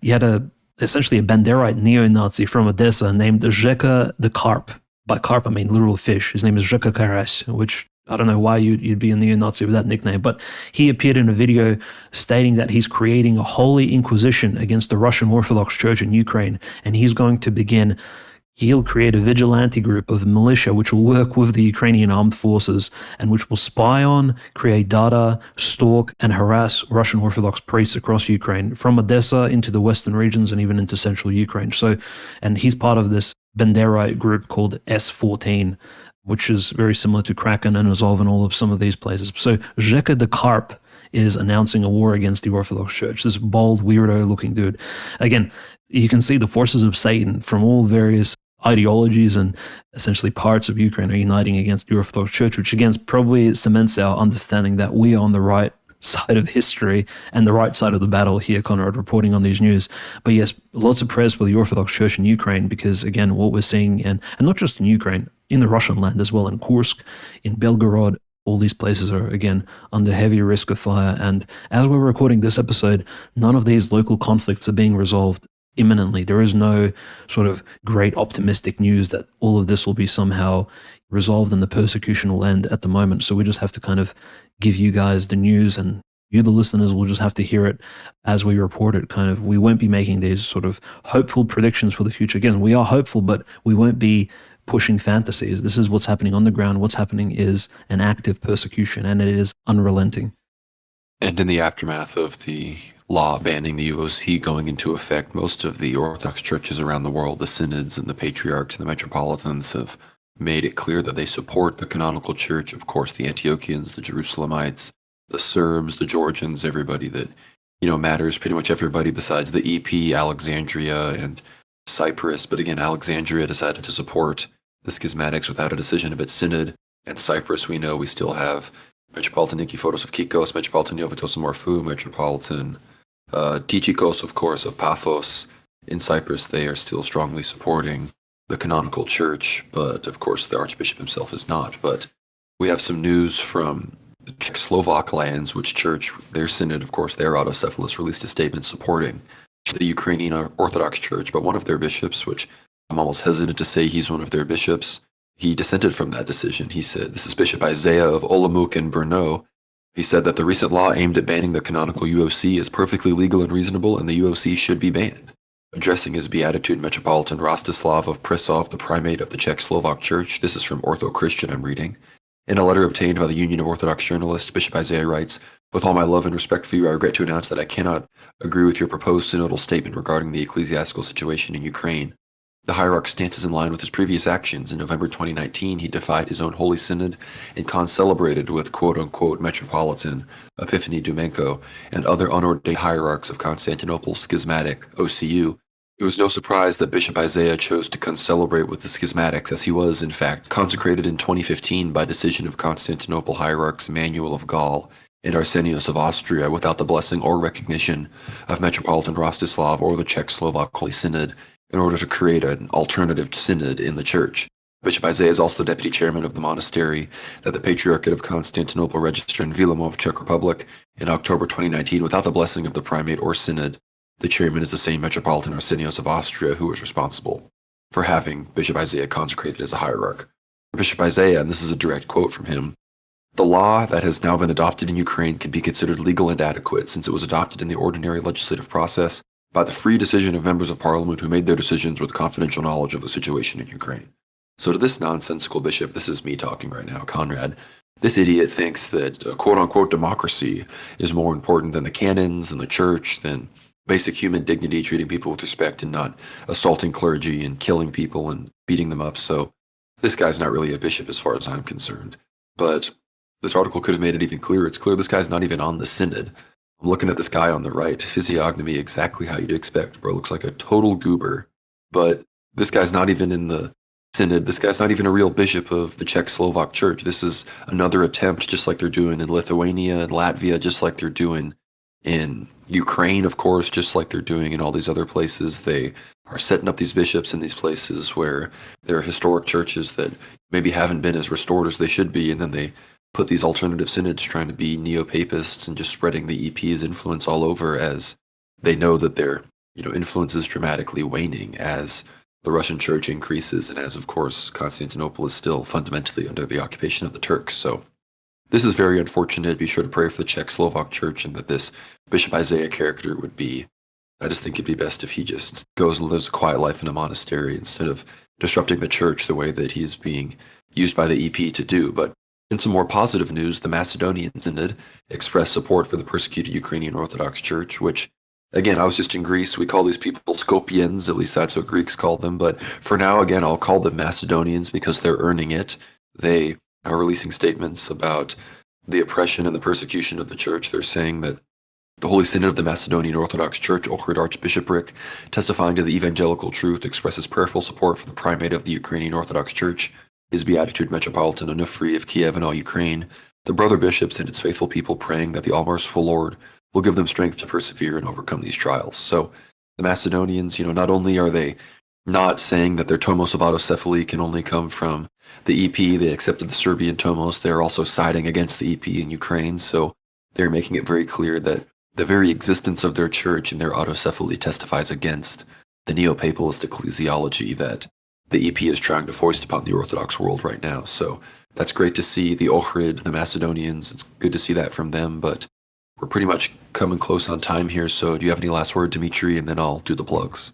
Speaker 2: you had essentially a Banderite neo-Nazi from Odessa named Zheka the Carp. By carp, I mean literal fish. His name is Zheka Karas, which I don't know why you'd be a neo-Nazi with that nickname, but he appeared in a video stating that he's creating a holy inquisition against the Russian Orthodox Church in Ukraine, and he'll create a vigilante group of militia which will work with the Ukrainian armed forces and which will spy on, create data, stalk, and harass Russian Orthodox priests across Ukraine, from Odessa into the western regions and even into central Ukraine. And he's part of this Banderite group called S14, which is very similar to Kraken and Azov and all of some of these places. So Zheka the Carp is announcing a war against the Orthodox Church, this bold, weirdo-looking dude. Again, you can see the forces of Satan from all various ideologies and essentially parts of Ukraine are uniting against the Orthodox Church, which again probably cements our understanding that we are on the right side of history and the right side of the battle here, Conrad, reporting on these news. But yes, lots of prayers for the Orthodox Church in Ukraine, because again, what we're seeing, and not just in Ukraine, in the Russian land as well, in Kursk, in Belgorod, all these places are, again, under heavy risk of fire. And as we're recording this episode, none of these local conflicts are being resolved imminently. There is no sort of great optimistic news that all of this will be somehow resolved and the persecution will end at the moment. So we just have to kind of give you guys the news, and you, the listeners, will just have to hear it as we report it. Kind of, we won't be making these sort of hopeful predictions for the future. Again, we are hopeful, but we won't be pushing fantasies. This is what's happening on the ground. What's happening is an active persecution, and it is unrelenting.
Speaker 1: And in the aftermath of the law banning the UOC going into effect, most of the Orthodox churches around the world, the synods and the patriarchs and the metropolitans, have made it clear that they support the canonical church. Of course, the Antiochians, the Jerusalemites, the Serbs, the Georgians, everybody that, matters, pretty much everybody besides the EP, Alexandria, and Cyprus. But again, Alexandria decided to support the schismatics without a decision of its synod. And Cyprus, we know we still have Metropolitan Nikiforos of Kikos, Metropolitan Iovitos of Morphou, Metropolitan Tychikos, of course, of Paphos. In Cyprus, they are still strongly supporting the canonical church, but of course the Archbishop himself is not. But we have some news from the Czech Slovak lands, which church, their synod, of course, their autocephalous released a statement supporting the Ukrainian Orthodox Church, but one of their bishops, which I'm almost hesitant to say he's one of their bishops, he dissented from that decision. He said, this is Bishop Isaiah of Olomouc and Brno. He said that the recent law aimed at banning the canonical UOC is perfectly legal and reasonable, and the UOC should be banned. Addressing his beatitude, Metropolitan Rostislav of Prešov, the primate of the Czech Slovak Church, this is from Ortho Christian I'm reading, In a letter obtained by the Union of Orthodox Journalists, Bishop Isaiah writes, "With all my love and respect for you, I regret to announce that I cannot agree with your proposed synodal statement regarding the ecclesiastical situation in Ukraine. The hierarch's stance is in line with his previous actions. In November 2019, he defied his own Holy Synod and concelebrated with quote-unquote Metropolitan Epiphany Dumenko and other unordained hierarchs of Constantinople Schismatic, OCU. It was no surprise that Bishop Isaiah chose to concelebrate with the schismatics, as he was, in fact, consecrated in 2015 by decision of Constantinople hierarchs Manuel of Gaul and Arsenios of Austria without the blessing or recognition of Metropolitan Rostislav or the Czech-Slovak Holy Synod in order to create an alternative synod in the church. Bishop Isaiah is also the deputy chairman of the monastery that the Patriarchate of Constantinople registered in Vilamov, Czech Republic, in October 2019 without the blessing of the primate or synod. The chairman is the same Metropolitan Arsenios of Austria who was responsible for having Bishop Isaiah consecrated as a hierarch. Bishop Isaiah, and this is a direct quote from him, "The law that has now been adopted in Ukraine can be considered legal and adequate since it was adopted in the ordinary legislative process by the free decision of members of parliament who made their decisions with confidential knowledge of the situation in Ukraine." So to this nonsensical bishop, this is me talking right now, Conrad, this idiot thinks that quote-unquote democracy is more important than the canons and the church, than basic human dignity, treating people with respect and not assaulting clergy and killing people and beating them up. So this guy's not really a bishop as far as I'm concerned. But this article could have made it even clearer. It's clear this guy's not even on the synod. I'm looking at this guy on the right, physiognomy exactly how you'd expect, bro. Looks like a total goober. But this guy's not even in the synod. This guy's not even a real bishop of the Czech-Slovak Church. This is another attempt, just like they're doing in Lithuania and Latvia, just like they're doing in Ukraine, of course, just like they're doing in all these other places. They are setting up these bishops in these places where there are historic churches that maybe haven't been as restored as they should be, and then they put these alternative synods trying to be neo-papists and just spreading the EP's influence all over, as they know that their influence is dramatically waning as the Russian church increases and as, of course, Constantinople is still fundamentally under the occupation of the Turks. So this is very unfortunate. Be sure to pray for the Czech-Slovak Church and that this Bishop Isaiah character would be, I just think it'd be best if he just goes and lives a quiet life in a monastery instead of disrupting the church the way that he's being used by the EP to do. But in some more positive news, the Macedonian Synod expressed support for the persecuted Ukrainian Orthodox Church, which, again, I was just in Greece. We call these people Scopians, at least that's what Greeks called them. But for now, again, I'll call them Macedonians because they're earning it. They are releasing statements about the oppression and the persecution of the church. They're saying that the Holy Synod of the Macedonian Orthodox Church, Ohrid Archbishopric, testifying to the evangelical truth, expresses prayerful support for the primate of the Ukrainian Orthodox Church, His Beatitude Metropolitan Onufry of Kiev and all Ukraine, the brother bishops and its faithful people praying that the all-merciful Lord will give them strength to persevere and overcome these trials. So the Macedonians, not only are they not saying that their tomos of autocephaly can only come from the EP, they accepted the Serbian tomos, they're also siding against the EP in Ukraine, so they're making it very clear that the very existence of their church and their autocephaly testifies against the neo-papalist ecclesiology that the EP is trying to foist upon the Orthodox world right now. So that's great to see. The Ohrid, the Macedonians, it's good to see that from them, but we're pretty much coming close on time here, so do you have any last word, Dimitri, and then I'll do the plugs.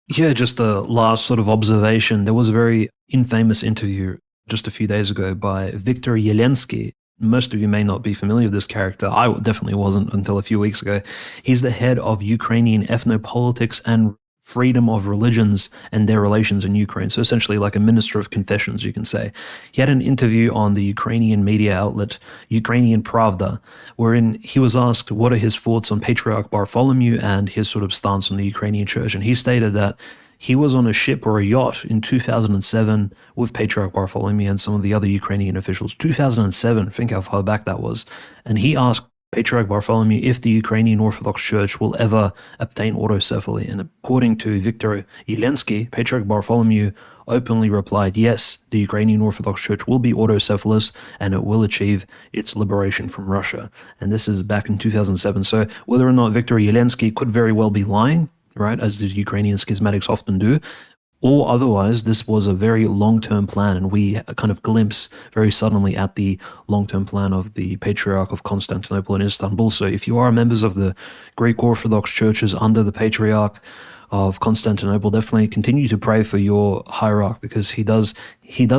Speaker 2: Yeah, just a last sort of observation. There was a very infamous interview just a few days ago by Viktor Yelensky. Most of you may not be familiar with this character. I definitely wasn't until a few weeks ago. He's the head of Ukrainian ethnopolitics and freedom of religions and their relations in Ukraine. So essentially like a minister of confessions, you can say. He had an interview on the Ukrainian media outlet, Ukrainian Pravda, wherein he was asked what are his thoughts on Patriarch Bartholomew and his sort of stance on the Ukrainian church. And he stated that he was on a ship or a yacht in 2007 with Patriarch Bartholomew and some of the other Ukrainian officials. 2007, think how far back that was. And he asked Patriarch Bartholomew if the Ukrainian Orthodox Church will ever obtain autocephaly. And according to Viktor Yelensky, Patriarch Bartholomew openly replied, yes, the Ukrainian Orthodox Church will be autocephalous and it will achieve its liberation from Russia. And this is back in 2007. So whether or not Viktor Yelensky could very well be lying, right, as the Ukrainian schismatics often do, or otherwise, this was a very long-term plan, and we kind of glimpse very suddenly at the long-term plan of the Patriarch of Constantinople and Istanbul. So if you are members of the Greek Orthodox churches under the Patriarch of Constantinople, definitely continue to pray for your hierarch, because he does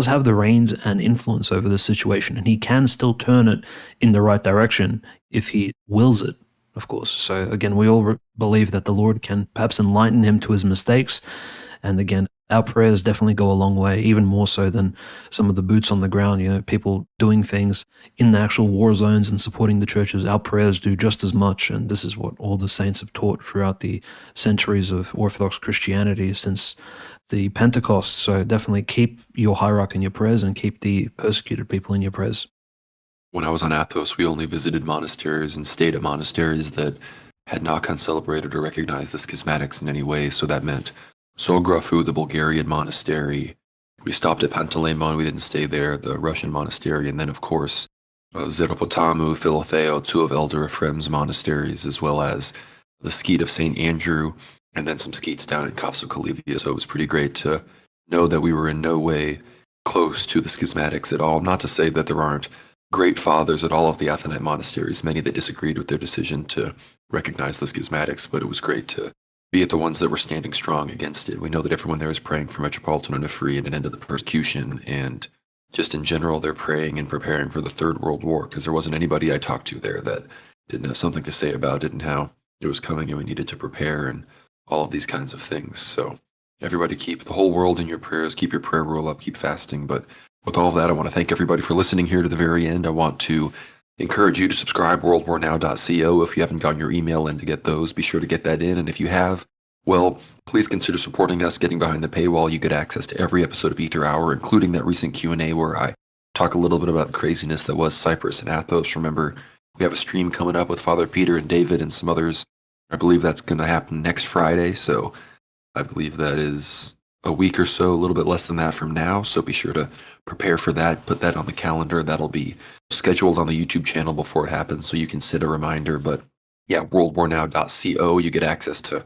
Speaker 2: have the reins and influence over the situation, and he can still turn it in the right direction if he wills it, of course. So again, we all believe that the Lord can perhaps enlighten him to his mistakes. And again, our prayers definitely go a long way, even more so than some of the boots on the ground, people doing things in the actual war zones and supporting the churches. Our prayers do just as much, and this is what all the saints have taught throughout the centuries of Orthodox Christianity since the Pentecost. So definitely keep your hierarch in your prayers and keep the persecuted people in your prayers.
Speaker 1: When I was on Athos, we only visited monasteries and stayed at monasteries that had not concelebrated or recognized the schismatics in any way, so that meant Sografu, the Bulgarian monastery. We stopped at Panteleimon, we didn't stay there, the Russian monastery, and then, of course, Zeropotamu, Philotheo, two of Elder Ephraim's monasteries, as well as the skeet of St. Andrew, and then some skeets down in Kafso-Kalivia. So it was pretty great to know that we were in no way close to the schismatics at all. Not to say that there aren't great fathers at all of the Athonite monasteries, many that disagreed with their decision to recognize the schismatics, but it was great to be at the ones that were standing strong against it. We know that everyone there is praying for Metropolitan Onufri and an end of the persecution, and just in general, they're praying and preparing for the Third World War, because there wasn't anybody I talked to there that didn't have something to say about it and how it was coming and we needed to prepare and all of these kinds of things. So everybody keep the whole world in your prayers, keep your prayer rule up, keep fasting. But with all of that, I want to thank everybody for listening here to the very end. I want to encourage you to subscribe, worldwarnow.co. If you haven't gotten your email in to get those, be sure to get that in. And if you have, well, please consider supporting us, getting behind the paywall. You get access to every episode of Ether Hour, including that recent Q&A where I talk a little bit about the craziness that was Cyprus and Athos. Remember, we have a stream coming up with Father Peter and David and some others. I believe that's going to happen next Friday, so I believe that is a week or so, a little bit less than that from now, so be sure to prepare for that, put that on the calendar. That'll be scheduled on the YouTube channel before it happens, so you can set a reminder. But yeah, worldwarnow.co, you get access to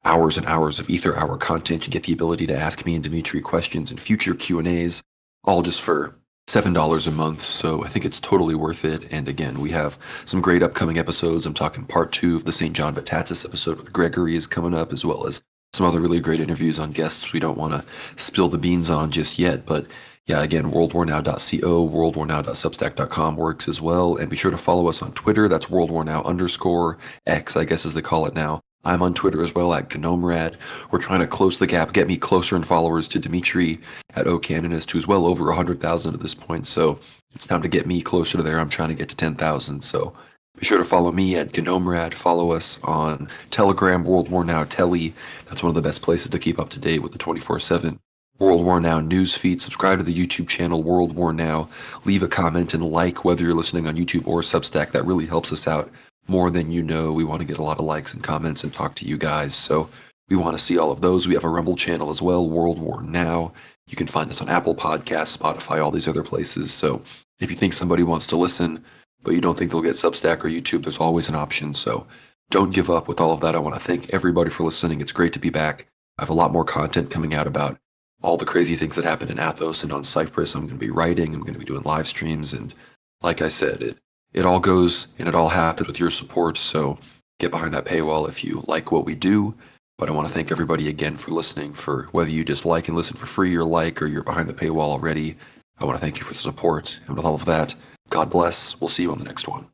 Speaker 1: hours and hours of Ether Hour content. You get the ability to ask me and Dimitri questions and future Q&As, all just for $7 a month, so I think it's totally worth it. And again, we have some great upcoming episodes. I'm talking part 2 of the St. John Baptist episode with Gregory is coming up, as well as some other really great interviews on guests we don't want to spill the beans on just yet. But yeah, again, worldwarnow.co, worldwarnow.substack.com works as well. And be sure to follow us on Twitter. That's worldwarnow_X, I guess as they call it now. I'm on Twitter as well at Conrad. We're trying to close the gap, get me closer in followers to Dimitri at OCanonist, who's well over 100,000 at this point. So it's time to get me closer to there. I'm trying to get to 10,000. So be sure to follow me at Gnomrad. Follow us on Telegram, World War Now Telly. That's one of the best places to keep up to date with the 24/7 World War Now news feed. Subscribe to the YouTube channel, World War Now. Leave a comment and like whether you're listening on YouTube or Substack. That really helps us out more than you know. We want to get a lot of likes and comments and talk to you guys. So we want to see all of those. We have a Rumble channel as well, World War Now. You can find us on Apple Podcasts, Spotify, all these other places. So if you think somebody wants to listen, but you don't think they'll get Substack or YouTube, there's always an option. So don't give up with all of that. I want to thank everybody for listening. It's great to be back. I have a lot more content coming out about all the crazy things that happened in Athos and on Cyprus. I'm going to be writing. I'm going to be doing live streams. And like I said, it all goes and it all happens with your support. So get behind that paywall if you like what we do. But I want to thank everybody again for listening, for whether you just like and listen for free or you're behind the paywall already. I want to thank you for the support. And with all of that, God bless. We'll see you on the next one.